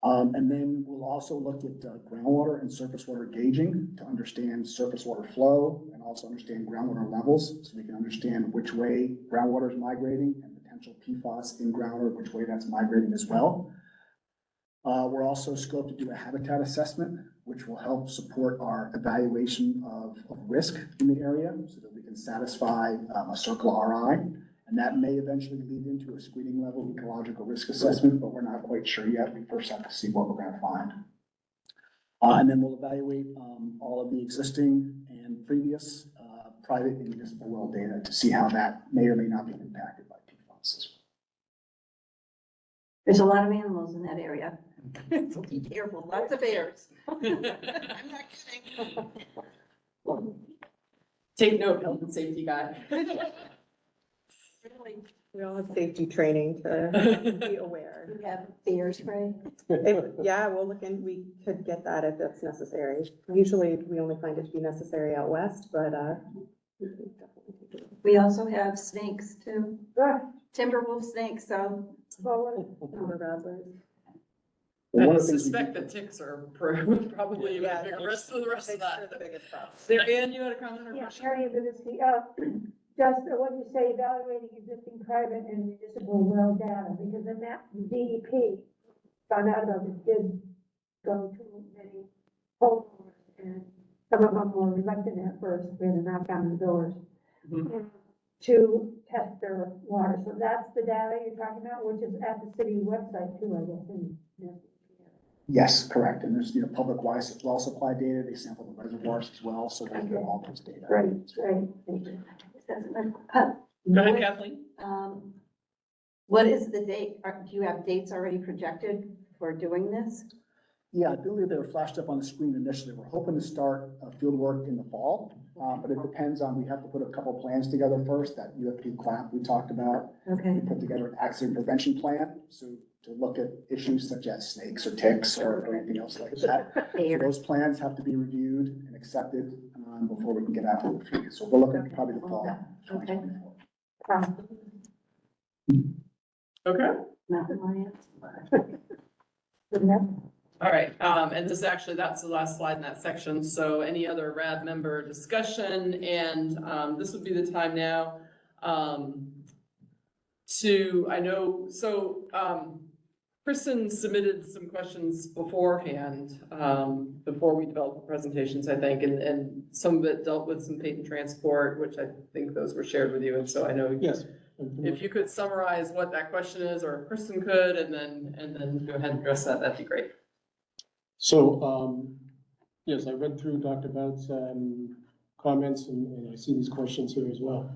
And then we'll also look at groundwater and surface water gauging to understand surface water flow and also understand groundwater levels. So we can understand which way groundwater is migrating and potential PFAS in groundwater, which way that's migrating as well. We're also scoped to do a habitat assessment, which will help support our evaluation of risk in the area so that we can satisfy a circle RI. And that may eventually lead into a screening level ecological risk assessment, but we're not quite sure yet. We first have to see what we're going to find. And then we'll evaluate all of the existing and previous private and municipal well data to see how that may or may not be impacted by PFAS. There's a lot of animals in that area. So be careful, lots of bears. I'm not kidding. Take note, health and safety guy. We all have safety training to be aware. We have bear spray. Yeah, we'll look in, we could get that if it's necessary. Usually we only find it to be necessary out west, but we can definitely take it. We also have snakes too. Timber wolf snakes, so. Timber rattlers. I suspect that ticks are probably the rest of that. There, Ann, you had a comment or Yeah, question? area of the, just when you say evaluating existing private and municipal well data, because in that DEP, found out about this, did go to many homeowners, and some of them were reluctant at first, we had to knock on the doors to test their water. So that's the data you're talking about, which is at the city website too, I guess. Yes, correct. And there's, public well supply data. They sample the reservoirs as well, so they get all those data. Right, right. Thank you. Go ahead, Kathleen. What is the date? Do you have dates already projected for doing this? Yeah, I believe they were flashed up on the screen initially. We're hoping to start field work in the fall, but it depends on, we have to put a couple plans together first, that UFP CLAP we talked about. Okay. We put together an accident prevention plan, so to look at issues such as snakes or ticks or anything else like that. So those plans have to be reviewed and accepted on before we can get out to the field. So we're looking at probably the fall of Okay. 2024. Okay. Not my answer. All right, and this actually, that's the last slide in that section, so any other RAD member discussion, and, this would be the time now, Kristen submitted some questions beforehand, before we developed the presentations, I think, and some of it dealt with some patent transport, which I think those were shared with you, and so I know. Yes. If you could summarize what that question is, or if Kristen could, and then go ahead and address that, that'd be great. So, yes, I read through Dr. Bout's comments and I see these questions here as well.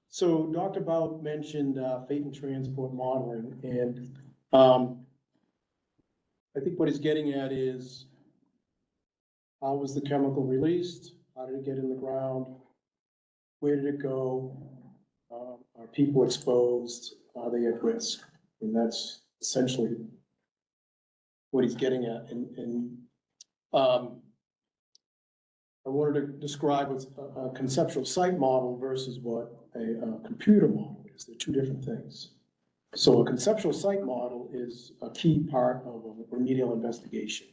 So Dr. Bout mentioned fate and transport modeling, and I think what he's getting at is how was the chemical released? How did it get in the ground? Where did it go? Are people exposed? Are they at risk? And that's essentially what he's getting at. And I wanted to describe what's a conceptual site model versus what a computer model is. They're two different things. So a conceptual site model is a key part of a remedial investigation.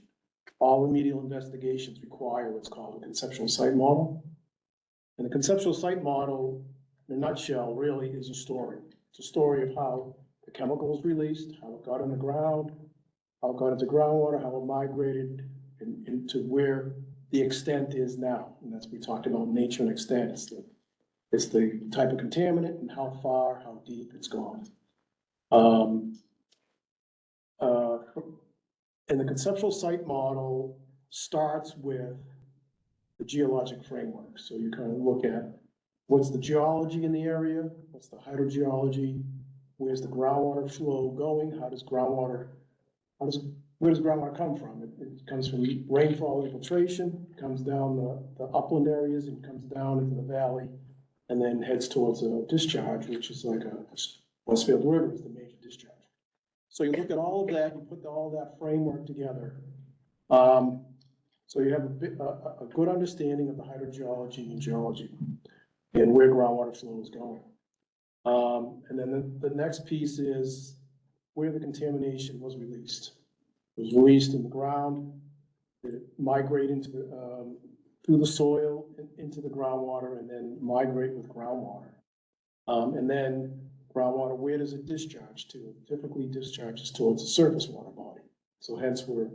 All remedial investigations require what's called a conceptual site model. And the conceptual site model, in a nutshell, really is a story. It's a story of how the chemical was released, how it got in the ground, how it got into groundwater, how it migrated into where the extent is now. And that's, we talked about nature and extent. It's the type of contaminant and how far, how deep it's gone. And the conceptual site model starts with the geologic framework. So you kind of look at what's the geology in the area, what's the hydrogeology, where's the groundwater flow going, where does groundwater come from? It comes from rainfall infiltration, comes down the upland areas and comes down into the valley, and then heads towards a discharge, which is like a Westfield River is the major discharge. So you look at all of that, you put all that framework together. So you have a good understanding of the hydrogeology and geology and where groundwater flow is going. And then the next piece is where the contamination was released. It was released in the ground. Did it migrate into through the soil into the groundwater and then migrate with groundwater? And then groundwater, where does it discharge to? It typically discharges towards a surface water body. So hence where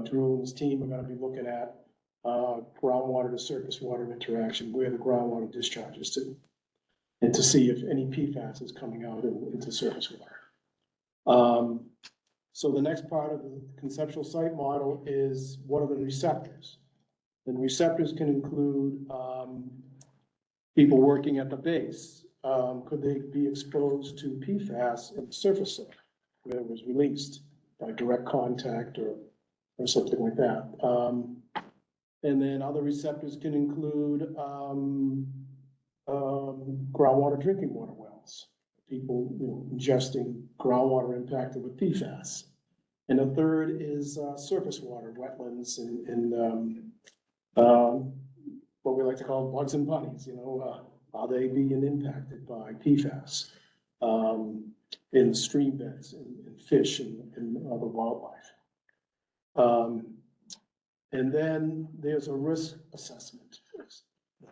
Drew and his team are going to be looking at groundwater to surface water interaction, where the groundwater discharges to, and to see if any PFAS is coming out into surface water. So the next part of the conceptual site model is what are the receptors? And receptors can include people working at the base. Could they be exposed to PFAS in the surface soil where it was released by direct contact or something like that? And then other receptors can include groundwater drinking water wells. People ingesting groundwater impacted with PFAS. And the third is surface water, wetlands, and what we like to call bugs and bunnies. Are they being impacted by PFAS in stream beds and fish and other wildlife? And then there's a risk assessment.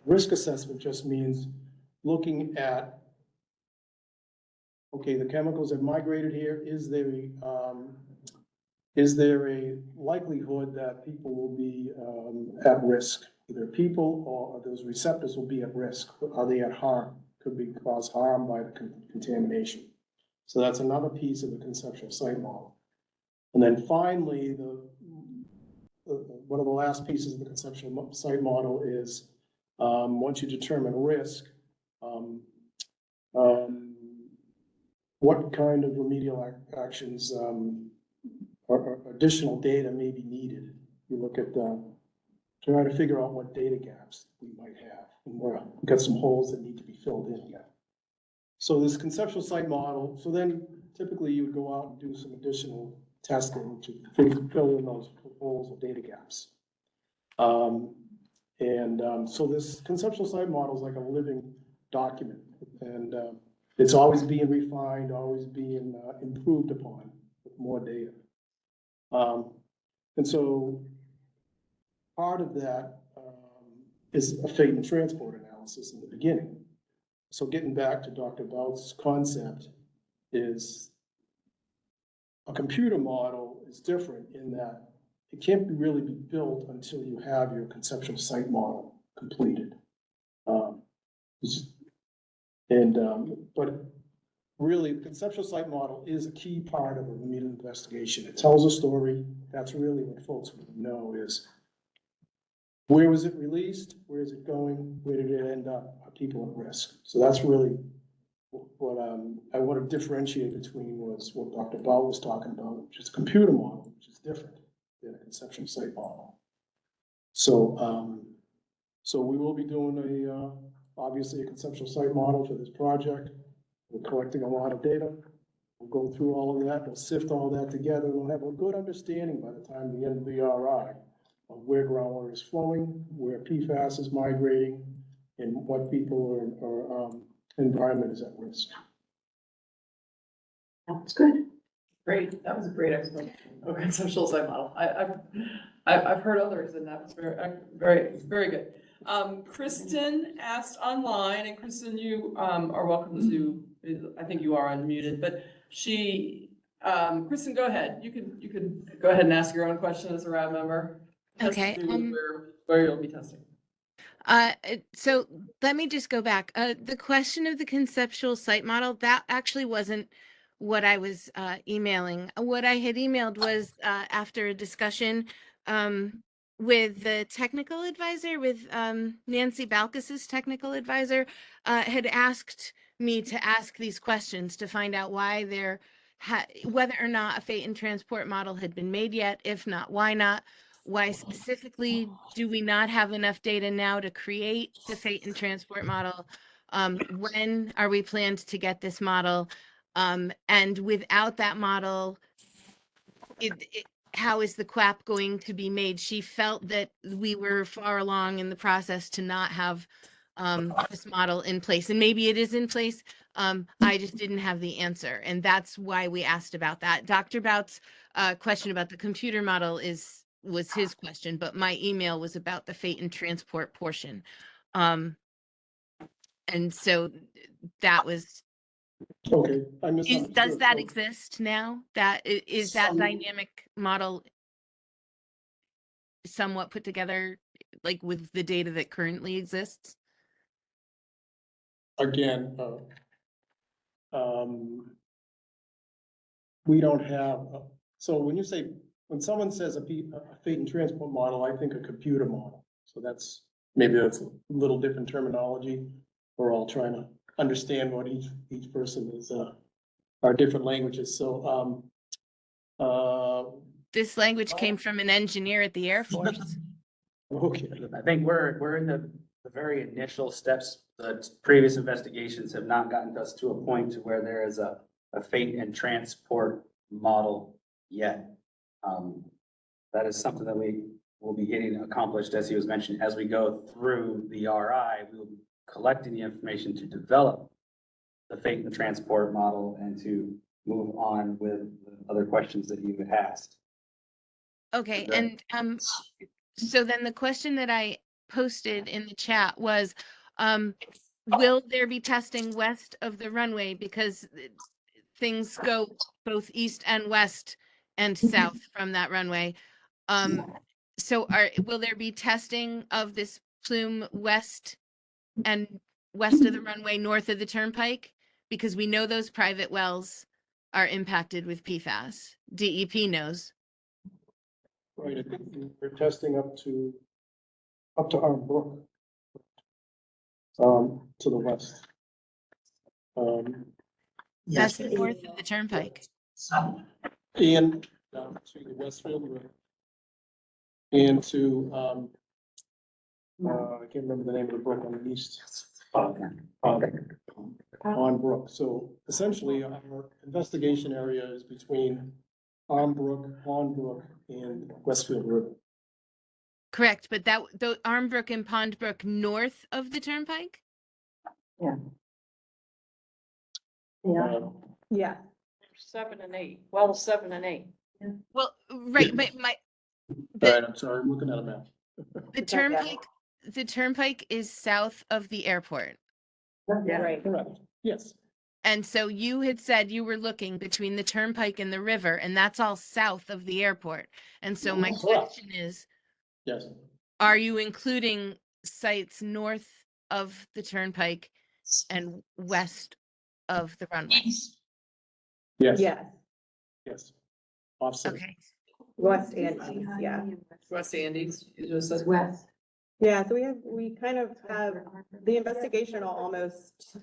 Risk assessment just means looking at, okay, the chemicals have migrated here. Is there a likelihood that people will be at risk? Either people or those receptors will be at risk. Are they at harm? Could be cause harm by the contamination. So that's another piece of the conceptual site model. And then finally, one of the last pieces of the conceptual site model is once you determine risk, what kind of remedial actions or additional data may be needed. You look at try to figure out what data gaps we might have, and we've got some holes that need to be filled in yet. So this conceptual site model, so then typically you would go out and do some additional testing to fill in those holes or data gaps. So this conceptual site model is like a living document, and it's always being refined, always being improved upon with more data. And so part of that is a fate and transport analysis in the beginning. So getting back to Dr. Bout's concept is a computer model is different in that it can't really be built until you have your conceptual site model completed. But really, the conceptual site model is a key part of a remedial investigation. It tells a story. That's really what folks want to know is, where was it released? Where is it going? Where did it end up? Are people at risk? So that's really what I want to differentiate between was what Dr. Bell was talking about, which is a computer model, which is different than a conceptual site model. So, so we will be doing obviously a conceptual site model for this project. We're collecting a lot of data. We'll go through all of that. We'll sift all that together. We'll have a good understanding by the time we end the RI of where groundwater is flowing, where PFAS is migrating, and what people or environment is at risk. That's good. Great, that was a great explanation of conceptual site model. I've heard others, and that was very good. Kristen asked online, and Kristen, you are welcome to, I think you are unmuted, but Kristen, go ahead. You can go ahead and ask your own question as a RAB member. Okay. Where you'll be testing. So let me just go back. The question of the conceptual site model, that actually wasn't what I was emailing. What I had emailed was after a discussion with the technical advisor, with Nancy Balkas's technical advisor, had asked me to ask these questions to find out why whether or not a fate and transport model had been made yet. If not, why not? Why specifically do we not have enough data now to create the fate and transport model? When are we planned to get this model? And without that model, how is the QAP going to be made? She felt that we were far along in the process to not have this model in place. And maybe it is in place. I just didn't have the answer. And that's why we asked about that. Dr. Bout's question about the computer model was his question, but my email was about the fate and transport portion. And so that was, okay. does that exist now? Is that dynamic model somewhat put together, like with the data that currently exists? Again, we don't have, so when someone says a fate and transport model, I think a computer model. So maybe that's a little different terminology. We're all trying to understand what each person is, our different languages. So, this language came from an engineer at the Air Force. Okay. I think we're in the very initial steps. The previous investigations have not gotten us to a point to where there is a fate and transport model yet. That is something that we will be getting accomplished, as he was mentioning, as we go through the RI. We will be collecting the information to develop the fate and transport model and to move on with the other questions that you had asked. Okay, and so then the question that I posted in the chat was, will there be testing west of the runway? Because things go both east and west and south from that runway. So will there be testing of this plume west and west of the runway, north of the turnpike? Because we know those private wells are impacted with PFAS. DEP knows. right, I think we're testing up to Arm Brook, to the west. That's north of the turnpike. And down to the Westfield Road. And to, I can't remember the name of the brook on the east. On Brook. So essentially, our investigation area is between Arm Brook, On Brook, and Westfield River. Correct, but that, the Armbrook and Pondbrook north of the turnpike? Yeah. Yeah. 7 and 8, well, 7 and 8. Well, right, but my, All the, right, I'm sorry, I'm looking at a map. the turnpike is south of the airport. Right. Correct, yes. And so you had said you were looking between the turnpike and the river, and that's all south of the airport. And so my Correct. question is, Yes, are you including sites north of the turnpike and west of the runway? yes, Yes, yes. Offset. Okay. west and east, yeah. West Andes, you just said. West. Yeah, so we kind of have, the investigation will almost,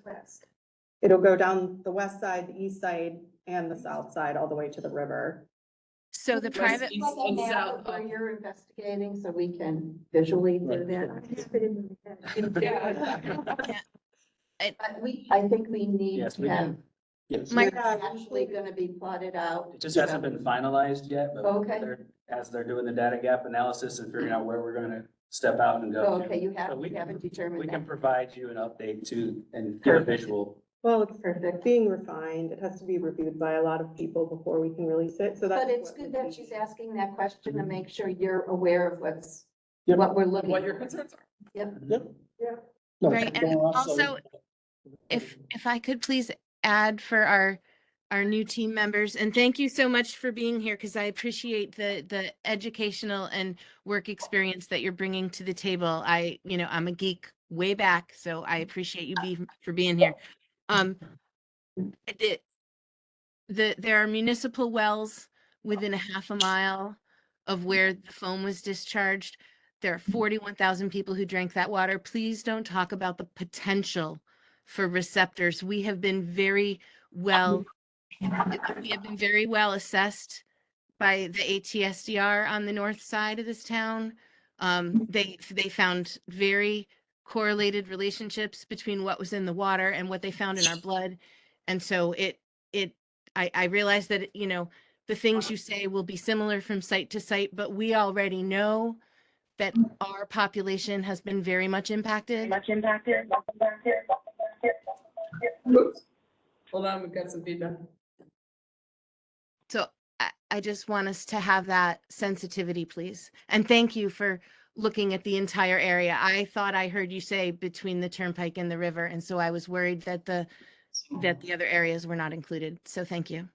it'll go down the west side, the east side, and the south side, all the way to the river. So the private, east, and Map south of Where of- you're investigating, so we can visually do that. I think we need Yes, to we have, can. Yes. My- it's actually gonna be plotted out. It just hasn't been finalized yet, but Okay. as they're doing the data gap analysis and figuring out where we're gonna step out and go. Oh, to. okay, you So we haven't determined We that. can provide you an update too and get a visual. Well, it's Perfect. being refined. It has to be reviewed by a lot of people before we can release it, so that's. But it's what good would that be- she's asking that question to make sure you're aware of Yep. what we're looking. What your for. concerns are. Yep. No, right, don't and offset also, it. if I could please add for our new team members, and thank you so much for being here, because I appreciate the educational and work experience that you're bringing to the table. I'm a geek way back, so I appreciate you for being here. There are municipal wells within a half a mile of where the foam was discharged. There are 41,000 people who drank that water. Please don't talk about the potential for receptors. We have been very well assessed by the ATSDR on the north side of this town. They found very correlated relationships between what was in the water and what they found in our blood. And so I realize that, the things you say will be similar from site to site, but we already know that our population has been very much impacted. Oops. Hold on, we've got some feedback. So I just want us to have that sensitivity, please. And thank you for looking at the entire area. I thought I heard you say between the turnpike and the river, and so I was worried that the other areas were not included. So thank you.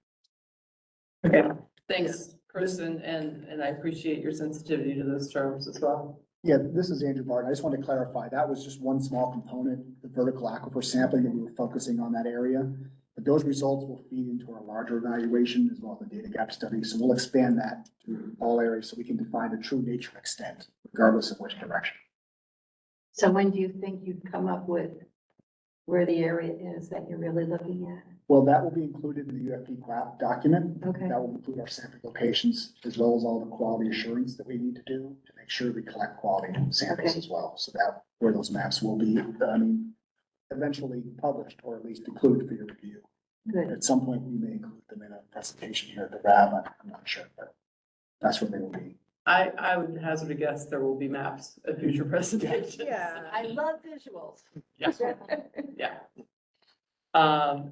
Okay, thanks, Kristen, and I appreciate your sensitivity to those terms as well. Yeah, this is Andrew Barton. I just wanted to clarify, that was just one small component, the vertical aquifer sampling, that we were focusing on that area. But those results will feed into our larger evaluation as well as the data gap study. So we'll expand that to all areas so we can define the true nature extent, regardless of which direction. So when do you think you'd come up with where the area is that you're really looking at? Well, that will be included in the UFP QAP document. Okay. That will include our sampling locations as well as all the quality assurance that we need to do to make sure we collect quality samples Okay. as well. So that, where those maps will be, eventually published or at least included for your review. Good. At some point, we may include them in a presentation here at the RAB. I'm not sure, but that's where they will be. I would hazard a guess there will be maps at future presentations. Yeah. I love visuals. Yes, yeah.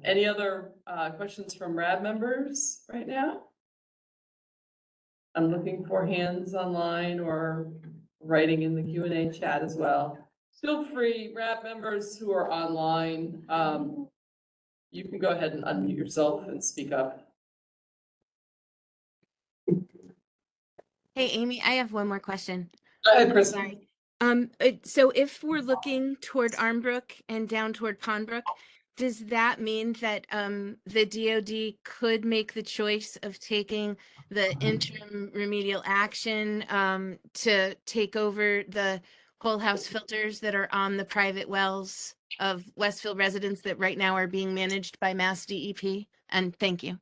Any other questions from RAB members right now? I'm looking for hands online or writing in the Q&A chat as well. Feel free, RAB members who are online, you can go ahead and unmute yourself and speak up. Hey, Amy, I have one more question. Go ahead, Chris. Sorry. So if we're looking toward Armbrook and down toward Pondbrook, does that mean that the DoD could make the choice of taking the interim remedial action to take over the whole house filters that are on the private wells of Westfield residents that right now are being managed by Mass DEP? And thank you.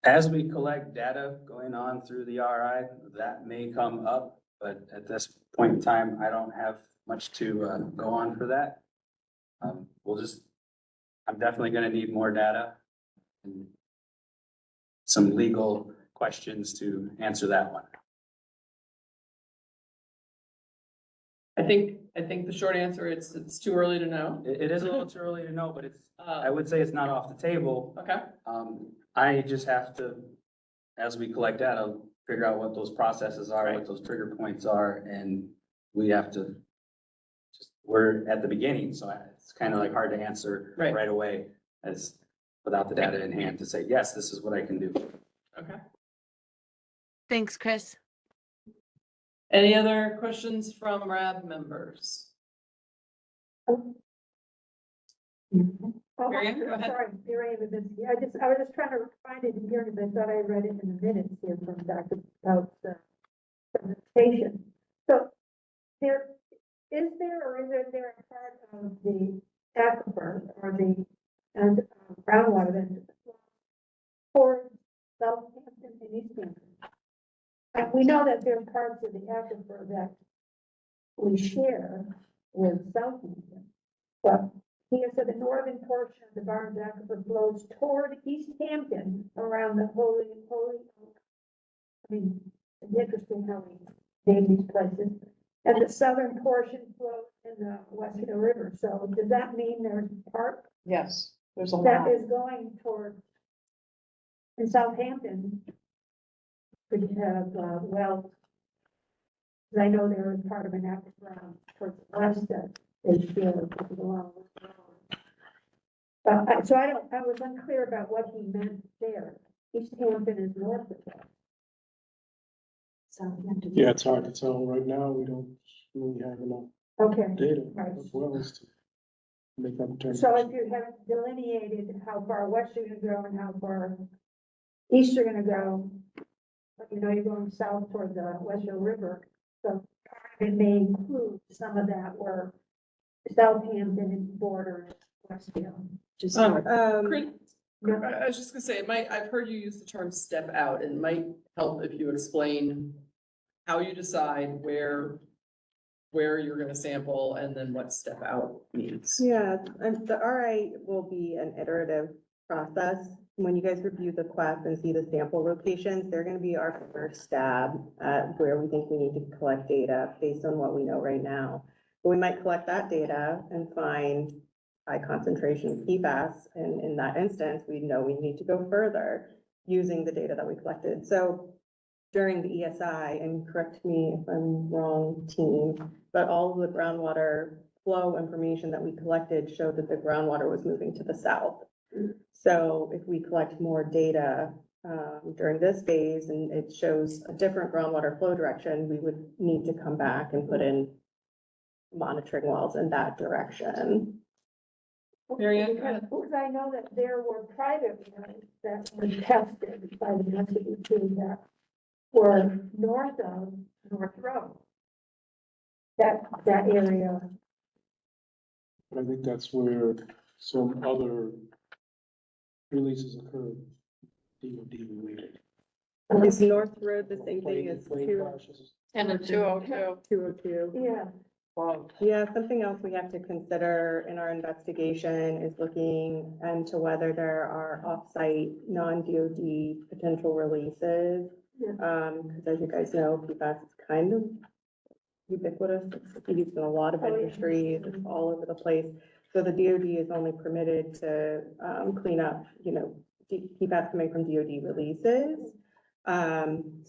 As we collect data going on through the RI, that may come up, but at this point in time, I don't have much to go on for that. I'm definitely gonna need more data and some legal questions to answer that one. I think the short answer, it's too early to know. It is a little too early to know, but I would say it's not off the table. Okay, I just have to, as we collect data, figure out what those processes are, Right. what those trigger points are, and we have to we're at the beginning, so it's kind of like hard to answer Right. right away as without the data in hand to say, yes, this is what I can do. okay. Thanks, Chris. Any other questions from RAB members? Marianne, go ahead. Sorry, Marianne, with this, I was just trying to find it here because I thought I read it in the minutes here from Dr. Pout's presentation. So there, is there a part of the aquifer or the, and groundwater that's for Southampton and East Hampton? And we know that there are parts of the aquifer that we share with Southampton, but here, so the northern portion of the Barnes Aquifer flows toward East Hampton around the Holy, I mean, it's interesting how we name these places. And the southern portion flows in the Westfield River. So does that mean there's a part Yes, there's a that lot. is going toward, in Southampton? Could you have, well, 'cause I know there is part of an aquifer towards the west that they share along. So I was unclear about what he meant there. East Hampton is north of that. Southampton. Yeah, it's hard to tell. Right now, we don't really have enough Okay. data Right. as well as to make that determination. So if you have delineated how far west you're gonna go and how far east you're gonna go, but you know, you're going south toward the Westfield River, so part of it may include some of that where Southampton and border Westfield. Chris, Yeah. I was just gonna say, I've heard you use the term step out, and it might help if you explain how you decide where you're gonna sample and then what step out means. Yeah, and the RI will be an iterative process. When you guys review the quest and see the sample locations, they're gonna be our first stab at where we think we need to collect data based on what we know right now. But we might collect that data and find high concentration of PFAS, and in that instance, we know we need to go further using the data that we collected. So during the ESI, and correct me if I'm wrong, team, but all of the groundwater flow information that we collected showed that the groundwater was moving to the south. So if we collect more data during this phase and it shows a different groundwater flow direction, we would need to come back and put in monitoring wells in that direction. Marianne, go ahead. Because I know that there were private wells that were tested by the SEC that were north of North Road. That area. I think that's where some other releases occurred, DOD related. Is North Road the same thing as Plane two? crashes. And the 202. 202. Yeah. Wow. Yeah, something else we have to consider in our investigation is looking into whether there are off-site non-DOD potential releases. Because as you guys know, PFAS is kind of ubiquitous. It's used in a lot of industries. It's all over the place. So the DOD is only permitted to clean up, PFAS coming from DOD releases.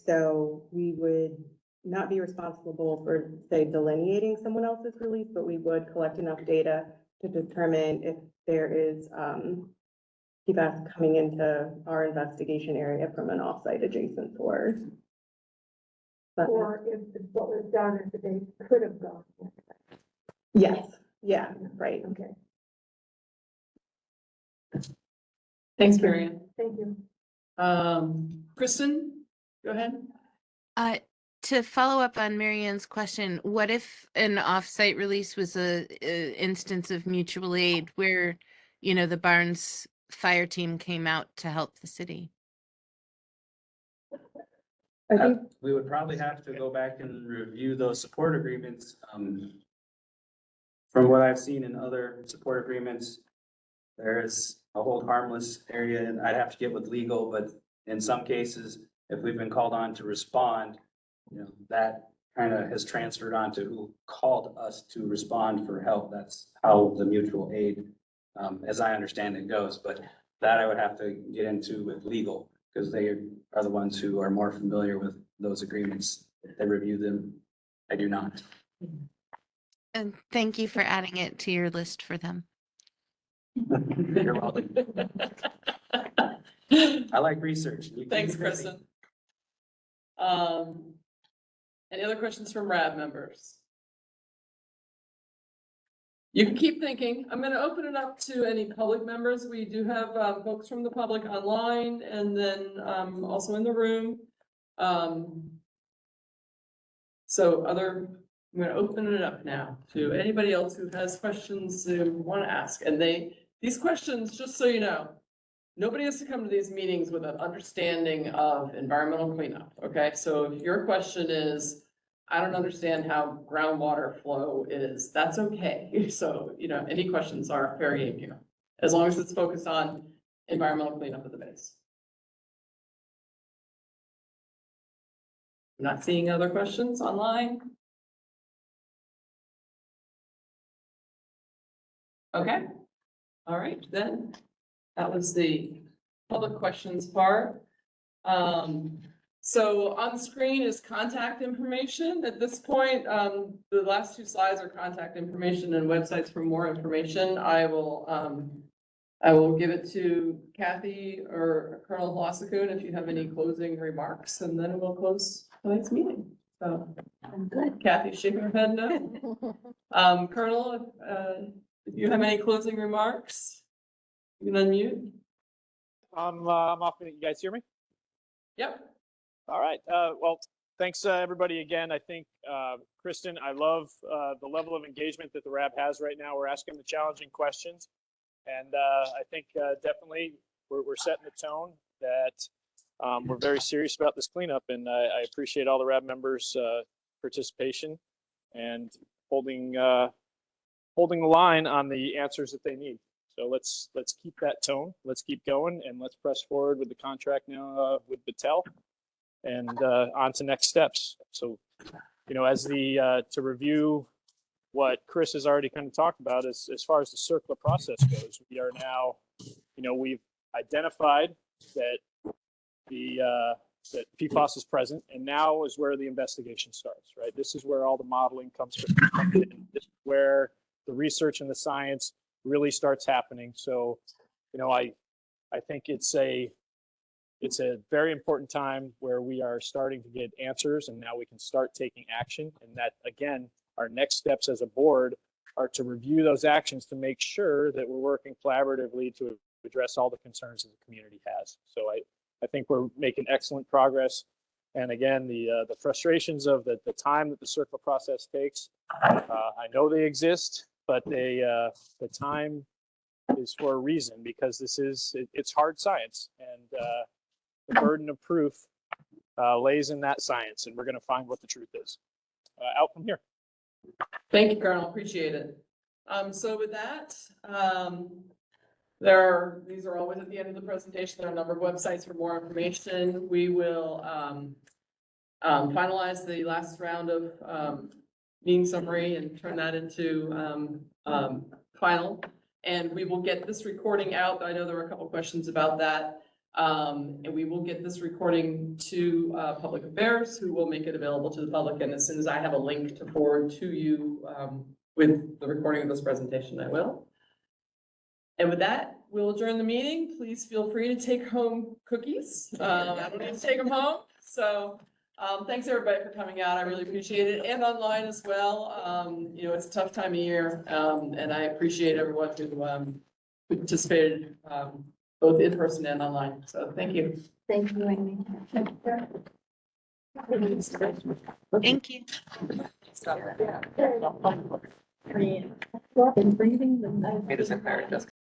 So we would not be responsible for, say, delineating someone else's release, but we would collect enough data to determine if there is PFAS coming into our investigation area from an offsite adjacent source. Or if what was done is that they could have gone. Yes, yeah, right. Okay, Thanks, Marianne. thank you. Kristen, go ahead. To follow up on Marianne's question, what if an offsite release was a instance of mutual aid where, the Barnes fire team came out to help the city? I think We would probably have to go back and review those support agreements. From what I've seen in other support agreements, there is a hold harmless area, and I'd have to get with legal, but in some cases, if we've been called on to respond, that kind of has transferred on to who called us to respond for help. That's how the mutual aid, as I understand it, goes. But that I would have to get into with legal, because they are the ones who are more familiar with those agreements. They review them. I do not. And thank you for adding it to your list for them. You're welcome. I like research. You keep Thanks, me busy. Kristen. Any other questions from RAB members? You can keep thinking. I'm gonna open it up to any public members. We do have folks from the public online and then also in the room. I'm gonna open it up now to anybody else who has questions to want to ask. And these questions, just so you know, nobody has to come to these meetings with an understanding of environmental cleanup, okay? So if your question is, I don't understand how groundwater flow is, that's okay. So, any questions are fair game here, as long as it's focused on environmental cleanup at the base. I'm not seeing other questions online. Okay, all right, then. That was the public questions part. So on screen is contact information. At this point, the last two slides are contact information and websites for more information. I will give it to Kathy or Colonel Hlasakun if you have any closing remarks, and then we'll close tonight's meeting. So I'm good. Kathy's shaking her head no. Colonel, if you have any closing remarks, you can unmute. I'm off. You guys hear me? Yep. All right. Well, thanks everybody again. I think, Kristen, I love the level of engagement that the RAB has right now. We're asking the challenging questions. And I think definitely we're setting the tone that we're very serious about this cleanup. And I appreciate all the RAB members' participation and holding the line on the answers that they need. So let's keep that tone. Let's keep going, and let's press forward with the contract now with Battelle, and on to next steps. So, as to review what Chris has already kind of talked about, as far as the circular process goes, we are now, we've identified that that PFAS is present, and now is where the investigation starts. Right, this is where all the modeling comes in. This is where the research and the science really starts happening. So, I think it's a very important time where we are starting to get answers, and now we can start taking action. And that, again, our next steps as a board are to review those actions to make sure that we're working collaboratively to address all the concerns that the community has. So I think we're making excellent progress. And again, the frustrations of the time that the circular process takes, I know they exist, but the time is for a reason, because it's hard science, and the burden of proof lays in that science, and we're going to find what the truth is out from here. Thank you, Colonel. Appreciate it. So with that, these are always at the end of the presentation. There are a number of websites for more information. We will finalize the last round of meeting summary and turn that into final. And we will get this recording out. I know there were a couple questions about that. And we will get this recording to Public Affairs, who will make it available to the public. And as soon as I have a link to forward to you with the recording of this presentation, I will. And with that, we'll adjourn the meeting. Please feel free to take home cookies. I don't need to take them home. So thanks everybody for coming out. I really appreciate it. And online as well. It's a tough time of year. And I appreciate everyone who participated both in person and online. So thank you. Thank you, Amy. Thank you. Well, in breathing, the It is a fair